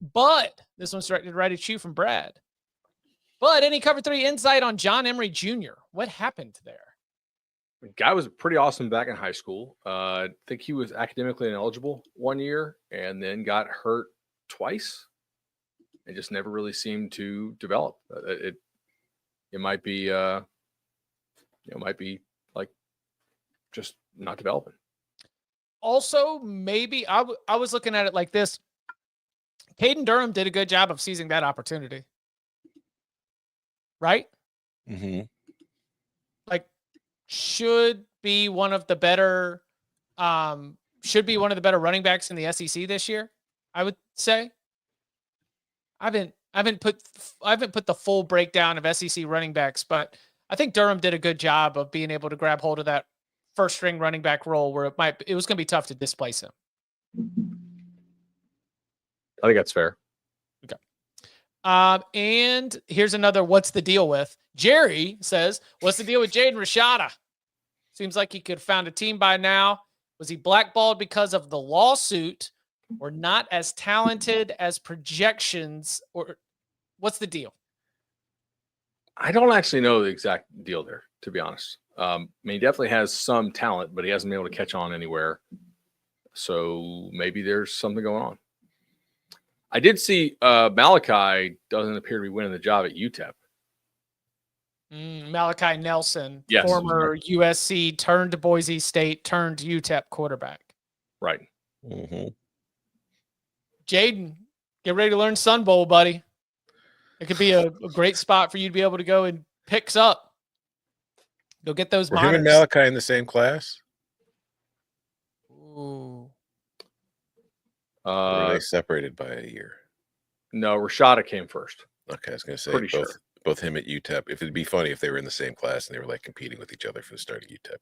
Bud, this one's directed right at you from Brad. Bud, any cover 3 insight on John Emery Jr.? What happened there? The guy was pretty awesome back in high school. I think he was academically ineligible one year and then got hurt twice and just never really seemed to develop. It might be like just not developing. Also, maybe I was looking at it like this. Caden Durham did a good job of seizing that opportunity. Right? Mm-hmm. Should be one of the better running backs in the SEC this year, I would say. I haven't put the full breakdown of SEC running backs, but I think Durham did a good job of being able to grab hold of that first string running back role where it was going to be tough to displace him. I think that's fair. Okay. And here's another what's the deal with? Jerry says, what's the deal with Jaden Rashada? Seems like he could have found a team by now. Was he blackballed because of the lawsuit or not as talented as projections? Or what's the deal? I don't actually know the exact deal there, to be honest. He definitely has some talent, but he hasn't been able to catch on anywhere. So maybe there's something going on. I did see Malachi doesn't appear to be winning the job at UTEP. Malachi Nelson, Yes. former USC turned Boise State turned UTEP quarterback. Right. Mm-hmm. Jaden, get ready to learn Sun Bowl, buddy. It could be a great spot for you to be able to go and picks up. Go get those Were him and minors. Malachi in the same class? Ooh. Or were they separated by a year? No, Rashada came first. Okay, I was going to say Pretty sure. both him at UTEP. If it'd be funny if they were in the same class and they were like competing with each other for the starting UTEP gig.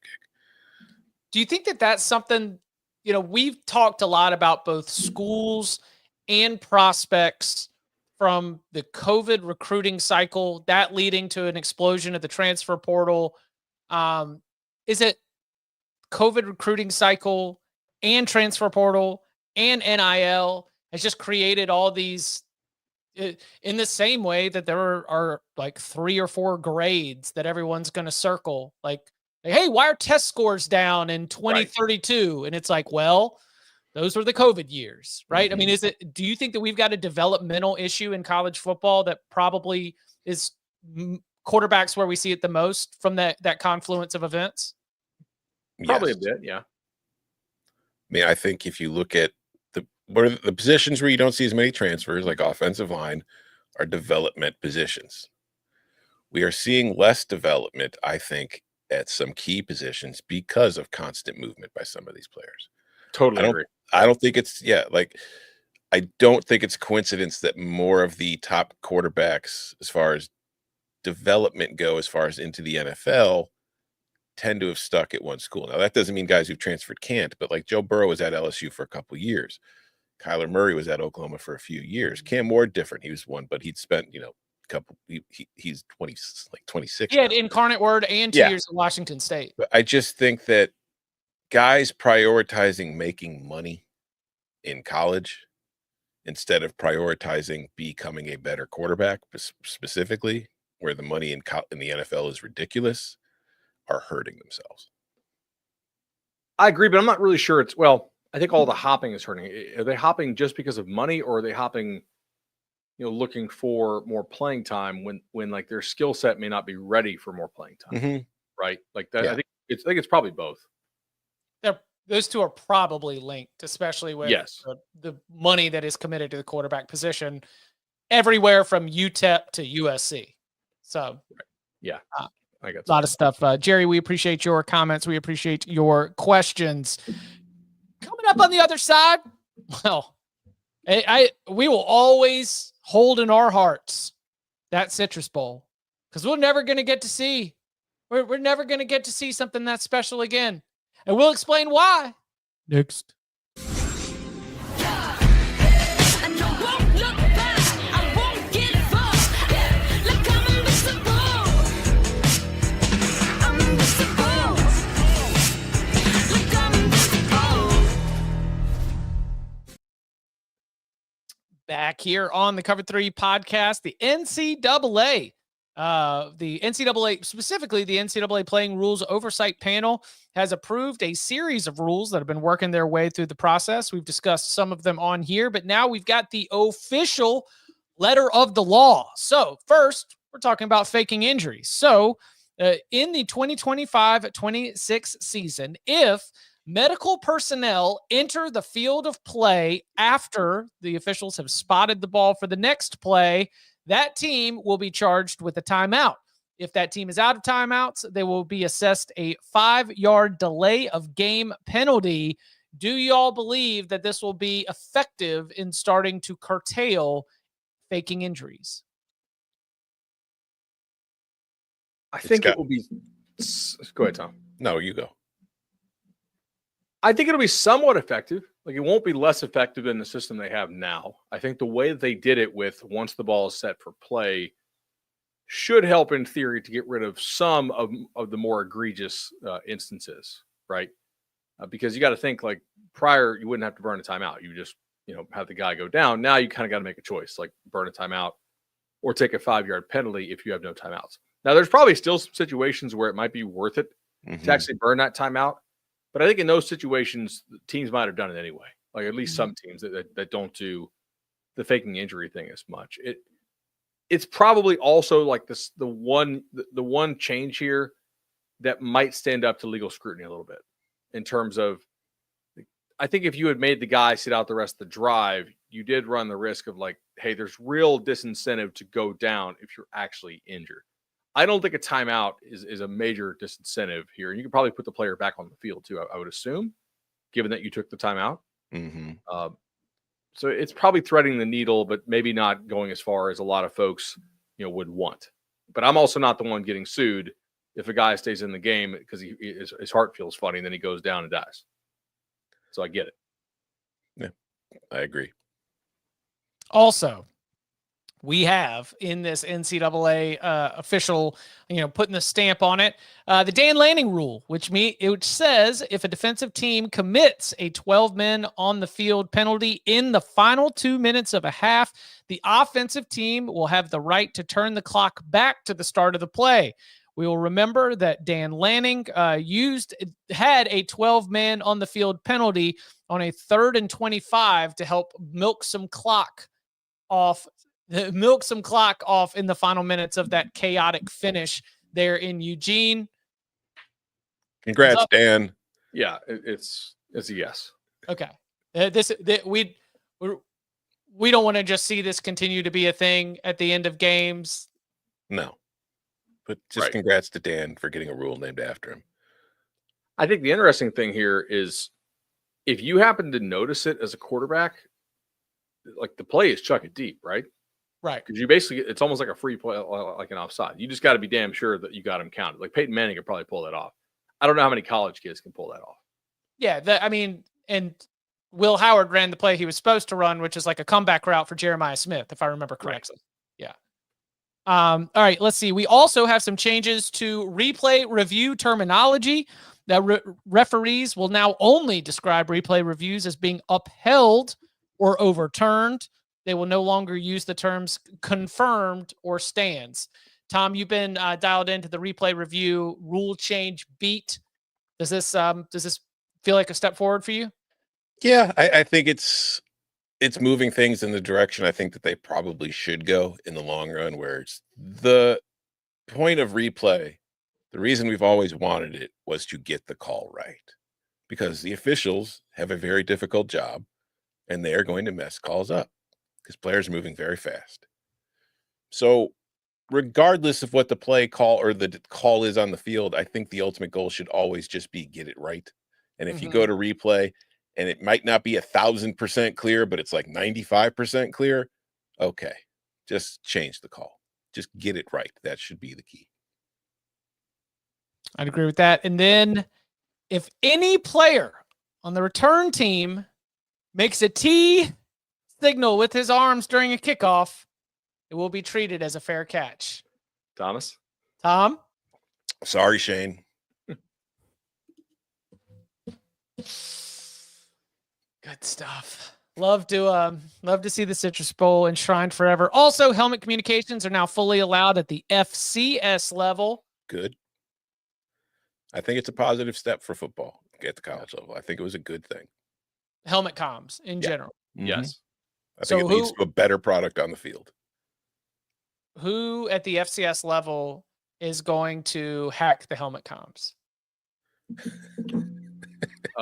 Do you think that that's something, we've talked a lot about both schools and prospects from the COVID recruiting cycle, that leading to an explosion of the transfer portal. Is it COVID recruiting cycle and transfer portal and NIL has just created all these in the same way that there are like 3 or 4 grades that everyone's going to circle? Like, hey, why are test scores down in 2032? Right. And it's like, well, those were the COVID years, right? Mm-hmm. I mean, do you think that we've got a developmental issue in college football that probably is quarterbacks where we see it the most from that confluence of events? Probably a bit, yeah. I mean, I think if you look at the positions where you don't see as many transfers, like offensive line, are development positions. We are seeing less development, I think, at some key positions because of constant movement by some of these players. Totally agree. I don't think it's I don't think it's coincidence that more of the top quarterbacks, as far as development go, as far as into the NFL, tend to have stuck at one school. Now, that doesn't mean guys who've transferred can't, but like Joe Burrow was at LSU for a couple of years. Kyler Murray was at Oklahoma for a few years. Cam Ward, different. He was one, but he'd spent, he's 26. Yeah, Incarnate Word and 2 years at Washington State. But I just think that guys prioritizing making money in college instead of prioritizing becoming a better quarterback, specifically where the money in the NFL is ridiculous, are hurting themselves. I agree, but I'm not really sure I think all the hopping is hurting. Are they hopping just because of money, or are they hopping, looking for more playing time when like their skill set may not be ready for more playing time, mm-hmm. right? Like that. Yeah. I think it's probably both. Those two are probably linked, especially with the money that is committed to the quarterback position everywhere from UTEP to USC. So, yeah, I got a lot of stuff. Jerry, we appreciate your comments. We appreciate your questions. Coming up on the other side, well, we will always hold in our hearts that Citrus Bowl, because we're never going to get to see. We're never going to get to see something that special again. And we'll explain why next. Back here on the Cover 3 podcast, the NCAA. Specifically the NCAA Playing Rules Oversight Panel has approved a series of rules that have been working their way through the process. We've discussed some of them on here, but now we've got the official letter of the law. So first, we're talking about faking injuries. So in the 2025-26 season, if medical personnel enter the field of play after the officials have spotted the ball for the next play, that team will be charged with a timeout. If that team is out of timeouts, they will be assessed a 5-yard delay of game penalty. Do y'all believe that this will be effective in starting to curtail faking injuries? I think it will be. Go ahead, Tom. No, you go. I think it'll be somewhat effective. Like, it won't be less effective than the system they have now. I think the way that they did it with once the ball is set for play should help in theory to get rid of some of the more egregious instances, right? Because you got to think, like, prior, you wouldn't have to burn a timeout. You just, have the guy go down. Now you kind of got to make a choice, like burn a timeout or take a 5-yard penalty if you have no timeouts. Now, there's probably still some situations where it might be worth it to actually burn that timeout. But I think in those situations, teams might have done it anyway. Like, at least some teams that don't do the faking injury thing as much. It's probably also like this the one change here that might stand up to legal scrutiny a little bit in terms of I think if you had made the guy sit out the rest of the drive, you did run the risk of like, hey, there's real disincentive to go down if you're actually injured. I don't think a timeout is a major disincentive here. And you could probably put the player back on the field too, I would assume, given that you took the timeout. Mm-hmm. So it's probably threading the needle, but maybe not going as far as a lot of folks, would want. But I'm also not the one getting sued if a guy stays in the game because his heart feels funny and then he goes down and dies. So I get it. Yeah, I agree. Also, we have in this NCAA official, putting the stamp on it, the Dan Lanning rule, which says if a defensive team commits a 12 men on the field penalty in the final 2 minutes of a half, the offensive team will have the right to turn the clock back to the start of the play. We will remember that Dan Lanning had a 12-man on the field penalty on a 3rd and 25 to help milk some clock off in the final minutes of that chaotic finish there in Eugene. Congrats, Dan. Yeah, it's a yes. Okay. We don't want to just see this continue to be a thing at the end of games. No. But just Congrats to Dan for getting a rule named after him. I think the interesting thing here is if you happen to notice it as a quarterback, like the play is chuck it deep, right? Right. Because you basically, it's almost like a free play, like an offside. You just got to be damn sure that you got him counted. Like Peyton Manning could probably pull that off. I don't know how many college kids can pull that off. Yeah. And Will Howard ran the play he was supposed to run, which is like a comeback route for Jeremiah Smith, if I remember correctly. Right. Yeah. All right, let's see. We also have some changes to replay review terminology. That referees will now only describe replay reviews as being upheld or overturned. They will no longer use the terms confirmed or stands. Tom, you've been dialed into the replay review rule change beat. Does this feel like a step forward for you? Yeah, I think it's moving things in the direction I think that they probably should go in the long run, where it's the point of replay. The reason we've always wanted it was to get the call right, because the officials have a very difficult job and they are going to mess calls up because players are moving very fast. So regardless of what the play call or the call is on the field, I think the ultimate goal should always just be get it right. And if you go to replay and it might not be 1,000% clear, but it's like 95% clear, okay, just change the call. Just get it right. That should be the key. I'd agree with that. And then if any player on the return team makes a T signal with his arms during a kickoff, it will be treated as a fair catch. Thomas? Tom? Sorry, Shane. Good stuff. Love to see the Citrus Bowl enshrined forever. Also, helmet communications are now fully allowed at the FCS level. Good. I think it's a positive step for football at the college level. I think it was a good thing. Helmet comms in general. Mm-hmm. Yes. I think it leads to a better product on the field. Who at the FCS level is going to hack the helmet comms?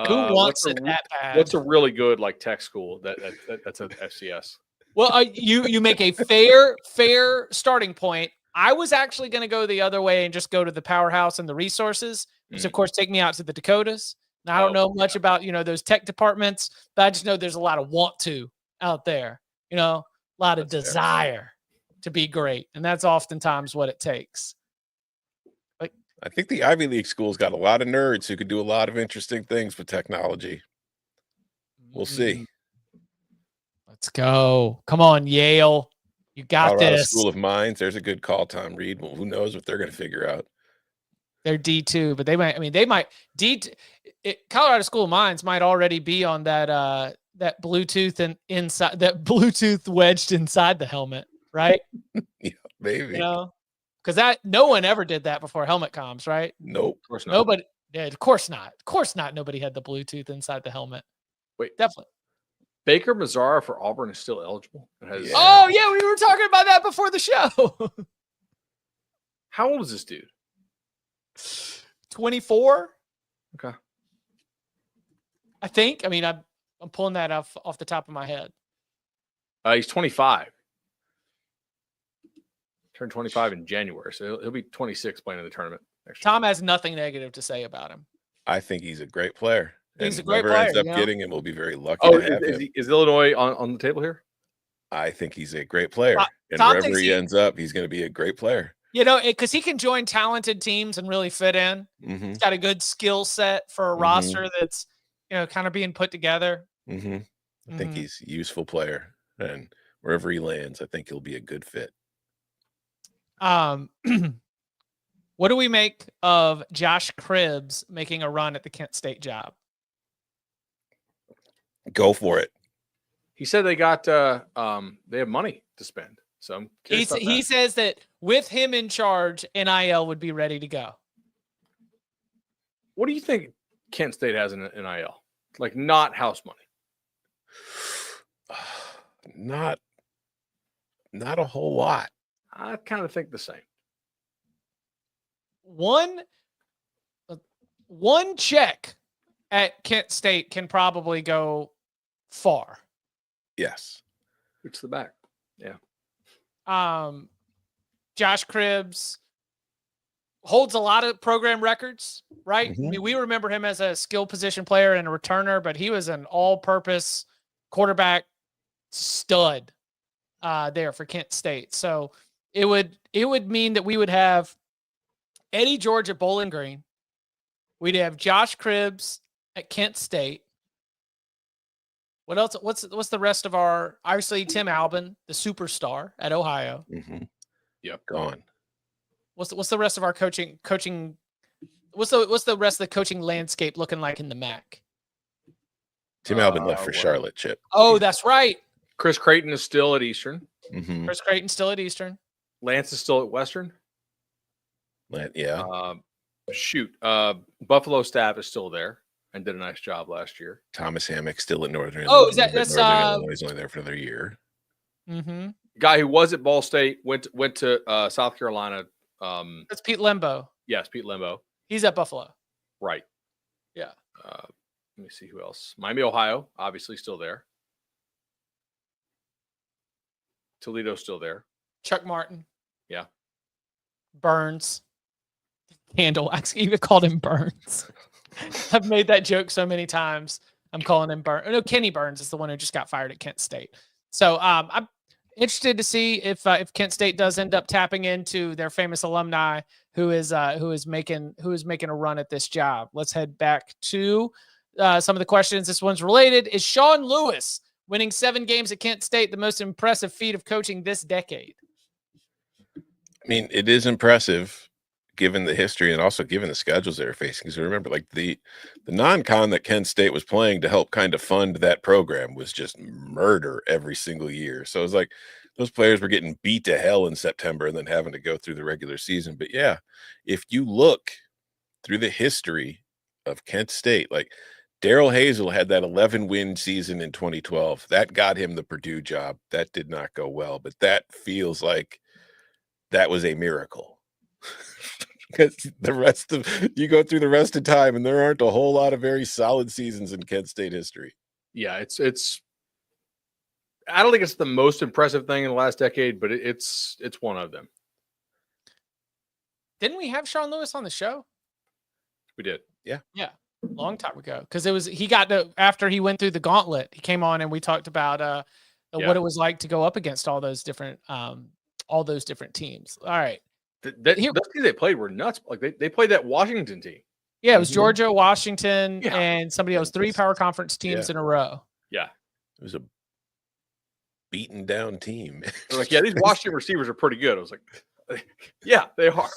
Who wants it that bad? What's a really good like tech school that's an FCS? Well, you make a fair starting point. I was actually going to go the other way and just go to the powerhouse and the resources, which of course take me out to the Dakotas. And I don't know much about, those tech departments, but I just know there's a lot of want to out there, a lot of desire to be great. And that's oftentimes what it takes. I think the Ivy League schools got a lot of nerds who could do a lot of interesting things with technology. We'll see. Let's go. Come on, Yale. You got Colorado this. School of Mines. There's a good call, Tom Reed. Well, who knows what they're going to figure out. They're D2, but they might Colorado School of Mines might already be on that Bluetooth and inside that Bluetooth wedged inside the helmet, right? Yeah, maybe. Because no one ever did that before helmet comms, right? Nope. Of course not. Nobody. Yeah, of course not. Of course not. Nobody had the Bluetooth inside the helmet. Wait, definitely. Baker Mazzara for Auburn is still eligible. Oh yeah, we were talking about that before the show. How old is this dude? 24. Okay. I think. I'm pulling that off the top of my head. He's 25. Turned 25 in January, so he'll be 26 playing in the tournament next year. Tom has nothing negative to say about him. I think he's a great player. He's and a great whoever ends player, up you know? getting him will be very lucky Oh, to have him. is Illinois on the table here? I think he's a great player. And Tom wherever thinks he ends up, he's going to be a great player. You know, because he can join talented teams and really fit in. Mm-hmm. He's got a good skill set for a roster that's, kind of being put together. Mm-hmm. I think he's a useful player. And wherever he lands, I think he'll be a good fit. What do we make of Josh Cribbs making a run at the Kent State job? Go for it. He said they got they have money to spend. So I'm curious about He that. says that with him in charge, NIL would be ready to go. What do you think Kent State has in NIL? Like not house money. Not a whole lot. I kind of think the same. One check at Kent State can probably go far. Yes. It's the back. Yeah. Josh Cribbs holds a lot of program records, right? Mm-hmm. I mean, we remember him as a skill position player and a returner, but he was an all-purpose quarterback stud there for Kent State. So it would mean that we would have Eddie George at Bowling Green. We'd have Josh Cribbs at Kent State. What else? What's the rest of our? Obviously, Tim Albin, the superstar at Ohio. Mm-hmm. Yep, gone. What's the rest of our coaching? What's the rest of the coaching landscape looking like in the MAC? Tim Albin left for Charlotte, Chip. Oh, that's right. Chris Creighton is still at Eastern. Mm-hmm. Chris Creighton still at Eastern. Lance is still at Western. Yeah. Buffalo staff is still there and did a nice job last year. Thomas Hammock still at Northern. Oh, Illinois, that's Northern Illinois is only there for another year. Mm-hmm. Guy who was at Ball State went to South Carolina. That's Pete Lembo. Yes, Pete Lembo. He's at Buffalo. Right. Yeah. Let me see who else. Miami, Ohio, obviously still there. Toledo's still there. Chuck Martin. Yeah. Burns. Handle. I even called him Burns. I've made that joke so many times. I'm calling him Burns. No, Kenny Burns is the one who just got fired at Kent State. So I'm interested to see if Kent State does end up tapping into their famous alumni who is making a run at this job. Let's head back to some of the questions. This one's related. Is Sean Lewis winning 7 games at Kent State the most impressive feat of coaching this decade? I mean, it is impressive given the history and also given the schedules they're facing. Because remember, like the non-con that Kent State was playing to help kind of fund that program was just murder every single year. So it was like those players were getting beat to hell in September and then having to go through the regular season. But yeah, if you look through the history of Kent State, like Darrell Hazel had that 11-win season in 2012. That got him the Purdue job. That did not go well, but that feels like that was a miracle. Because you go through the rest of time and there aren't a whole lot of very solid seasons in Kent State history. Yeah, it's I don't think it's the most impressive thing in the last decade, but it's one of them. Didn't we have Sean Lewis on the show? We did. Yeah. Long time ago. Because after he went through the gauntlet, he came on and we talked about what it was like to go up against all those different teams. All right. Those teams they played were nuts. Like they played that Washington team. Yeah, it was Georgia, Washington, and somebody else. 3 power conference teams in a row. Yeah. It was a beaten down team. They're like, yeah, these Washington receivers are pretty good. I was like, yeah, they are.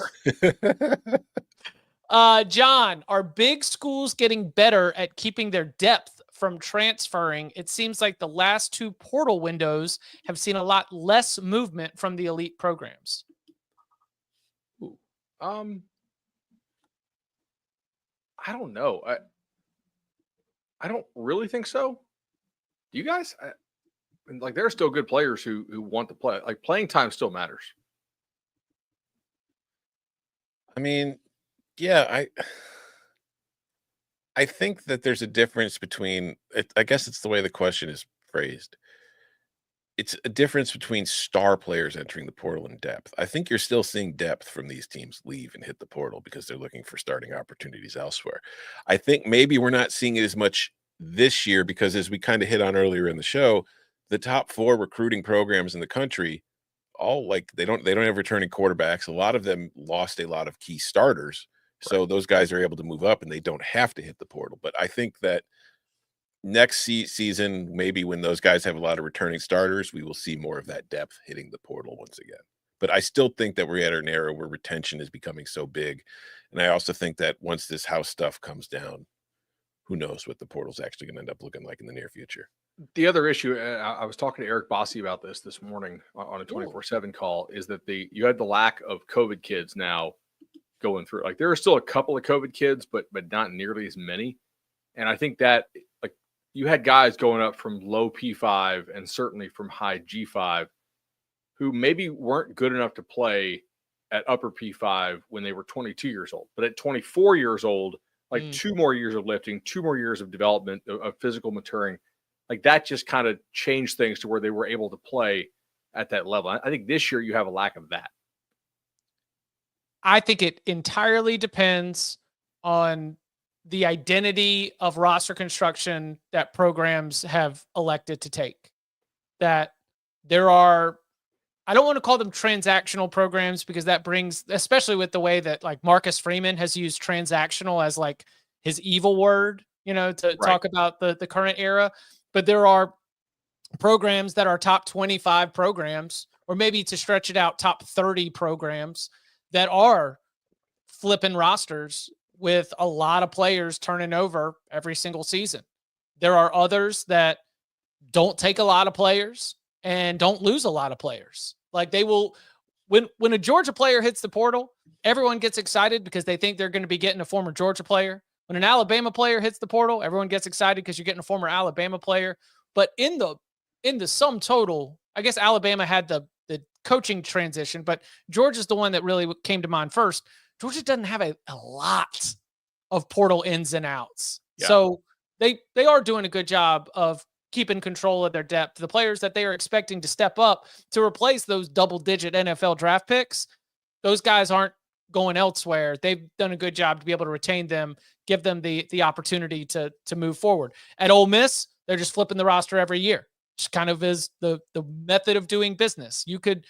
John, are big schools getting better at keeping their depth from transferring? It seems like the last 2 portal windows have seen a lot less movement from the elite programs. I don't know. I don't really think so. Do you guys? Like, there are still good players who want to play. Like, playing time still matters. I mean, yeah, I think that there's a difference between I guess it's the way the question is phrased. It's a difference between star players entering the portal and depth. I think you're still seeing depth from these teams leave and hit the portal because they're looking for starting opportunities elsewhere. I think maybe we're not seeing it as much this year because, as we kind of hit on earlier in the show, the top 4 recruiting programs in the country all they don't have returning quarterbacks. A lot of them lost a lot of key starters. So those guys are able to move up and they don't have to hit the portal. But I think that next season, maybe when those guys have a lot of returning starters, we will see more of that depth hitting the portal once again. But I still think that we're at an era where retention is becoming so big. And I also think that once this house stuff comes down, who knows what the portal's actually going to end up looking like in the near future. The other issue, I was talking to Eric Bossi about this morning on a 24/7 call, is that you had the lack of COVID kids now going through. Like, there are still a couple of COVID kids, but not nearly as many. And I think that, like, you had guys going up from low P5 and certainly from high G5 who maybe weren't good enough to play at upper P5 when they were 22 years old. But at 24 years old, like 2 more years of lifting, 2 more years of development, of physical maturing, like that just kind of changed things to where they were able to play at that level. I think this year you have a lack of that. I think it entirely depends on the identity of roster construction that programs have elected to take. That there are, I don't want to call them transactional programs because that brings, especially with the way that like Marcus Freeman has used transactional as like his evil word, to talk about the current era. But there are programs that are top 25 programs, or maybe to stretch it out, top 30 programs that are flipping rosters with a lot of players turning over every single season. There are others that don't take a lot of players and don't lose a lot of players. Like they will, when a Georgia player hits the portal, everyone gets excited because they think they're going to be getting a former Georgia player. When an Alabama player hits the portal, everyone gets excited because you're getting a former Alabama player. But in the sum total, I guess Alabama had the coaching transition, but Georgia's the one that really came to mind first. Georgia doesn't have a lot of portal ins and outs. Yeah. So they are doing a good job of keeping control of their depth. The players that they are expecting to step up to replace those double-digit NFL draft picks, those guys aren't going elsewhere. They've done a good job to be able to retain them, give them the opportunity to move forward. At Ole Miss, they're just flipping the roster every year. Which kind of is the method of doing business. You could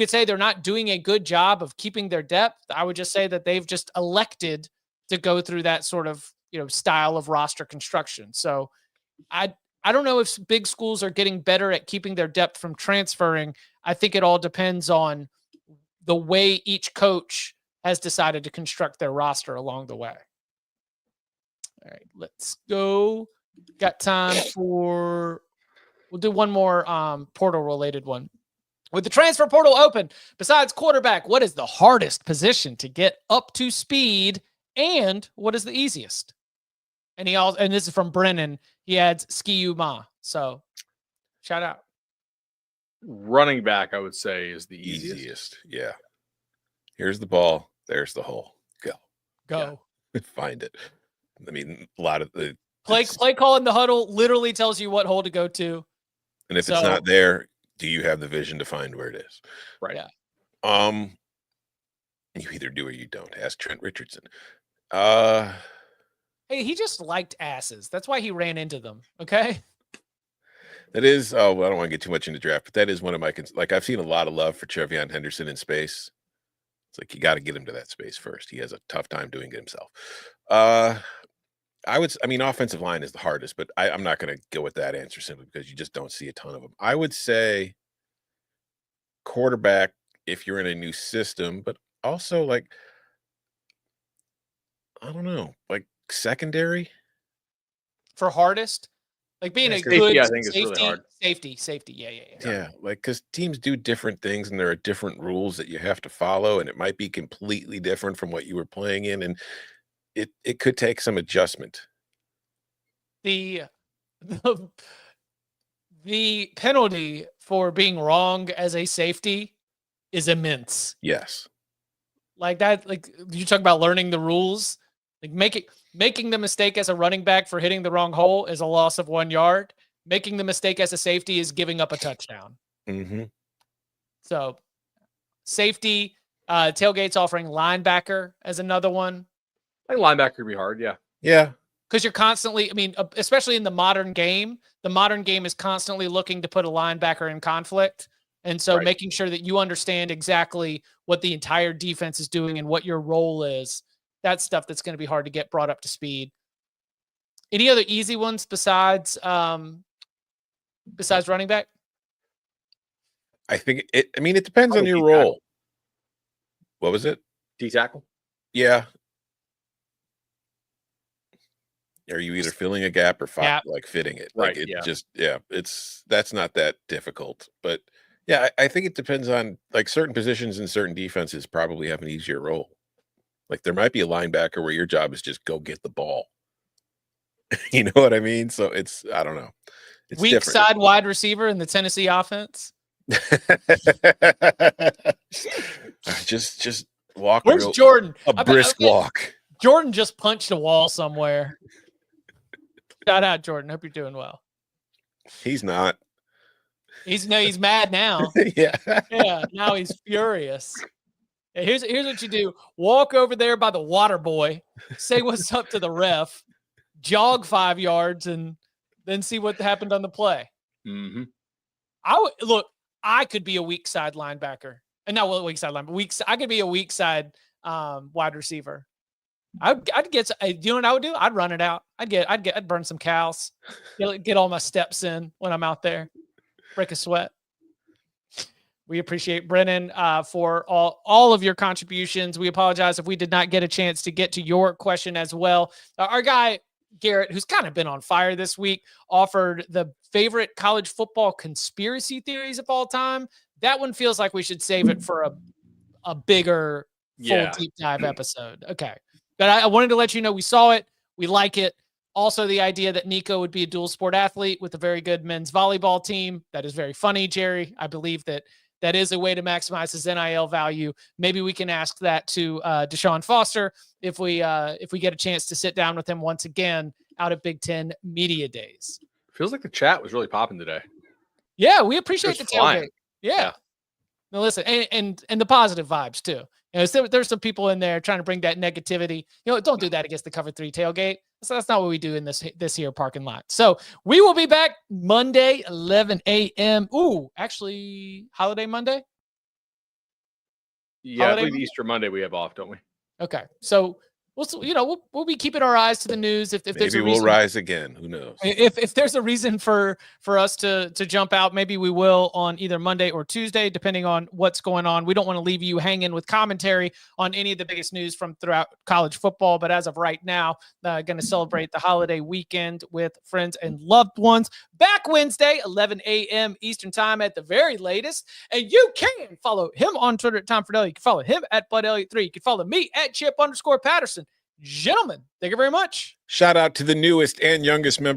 say they're not doing a good job of keeping their depth. I would just say that they've just elected to go through that sort of, style of roster construction. So I don't know if big schools are getting better at keeping their depth from transferring. I think it all depends on the way each coach has decided to construct their roster along the way. All right, let's go. Got time for, we'll do one more portal related one. With the transfer portal open, besides quarterback, what is the hardest position to get up to speed and what is the easiest? And this is from Brennan. He adds Ski Ma. So shout out. Running back, I would say, is the easiest. Yeah. Here's the ball. There's the hole. Go. Yeah. Find it. I mean, a lot of the play call in the huddle literally tells you what hole to go to. And if it's not there, do you have the vision to find where it is? Right. Yeah. You either do or you don't. Ask Trent Richardson. Hey, he just liked asses. That's why he ran into them. Okay. That is, I don't want to get too much into draft, but that is one of my, I've seen a lot of love for Trevion Henderson in space. It's like, you got to get him to that space first. He has a tough time doing it himself. Offensive line is the hardest, but I'm not going to go with that answer simply because you just don't see a ton of them. I would say quarterback if you're in a new system, but also I don't know, secondary for hardest, being a safety, good I think safety, is really hard. Safety. Yeah. Because teams do different things and there are different rules that you have to follow, and it might be completely different from what you were playing in, and it could take some adjustment. The penalty for being wrong as a safety is immense. Yes. Like that, you talk about learning the rules, make it Making the mistake as a running back for hitting the wrong hole is a loss of 1 yard. Making the mistake as a safety is giving up a touchdown. Mm-hmm. So safety, Tailgate's offering linebacker as another one. I think linebacker would be hard. Yeah. Yeah. Because you're constantly, especially in the modern game is constantly looking to put a linebacker in conflict. And so making sure that you understand exactly what the entire defense is doing and what your role is, that's stuff that's going to be hard to get brought up to speed. Any other easy ones besides running back? I think it depends on your role. What was it? D tackle. Yeah. Are you either filling a gap or fitting it? Right. That's not that difficult. But yeah, I think it depends on like certain positions and certain defenses probably have an easier role. Like there might be a linebacker where your job is just go get the ball. You know what I mean? So I don't know. It's weak different. Side wide receiver in the Tennessee offense. just walk. Where's Jordan? A brisk walk. Jordan just punched a wall somewhere. Shout out, Jordan. Hope you're doing well. He's not. He's mad now. Yeah. Now he's furious. Here's what you do. Walk over there by the water boy, say what's up to the ref, jog 5 yards, and then see what happened on the play. Mm-hmm. I could be a weak side linebacker. And not weak side linebacker. I could be a weak side wide receiver. I'd get. You know what I would do? I'd run it out. I'd burn some cows. Get all my steps in when I'm out there. Break a sweat. We appreciate Brennan for all of your contributions. We apologize if we did not get a chance to get to your question as well. Our guy Garrett, who's kind of been on fire this week, offered the favorite college football conspiracy theories of all time. That one feels like we should save it for a bigger full deep dive episode. Okay. But I wanted to let you know we saw it. We like it. Also, the idea that Nico would be a dual sport athlete with a very good men's volleyball team. That is very funny, Jerry. I believe that is a way to maximize his NIL value. Maybe we can ask that to Deshaun Foster if we get a chance to sit down with him once again out at Big Ten Media Days. Feels like the chat was really popping today. Yeah, we appreciate the tailgate. Yeah. Now listen, and the positive vibes too. There's some people in there trying to bring that negativity. Don't do that against the Cover 3 tailgate. So that's not what we do in this here parking lot. So we will be back Monday, 11 a.m. Ooh, actually, holiday Monday? Yeah, holiday I believe Easter Monday we have off, don't we? Okay. So we'll be keeping our eyes to the news. If there's a reason, we'll rise again. Who knows? If there's a reason for us to jump out, maybe we will on either Monday or Tuesday, depending on what's going on. We don't want to leave you hanging with commentary on any of the biggest news from throughout college football. But as of right now, going to celebrate the holiday weekend with friends and loved ones. Back Wednesday, 11 a.m. Eastern time at the very latest. And you can follow him on Twitter at Tom Fornelli. You can follow him at Bud Elliott 3. You can follow me at Chip _Patterson. Gentlemen, thank you very much. Shout out to the newest and youngest member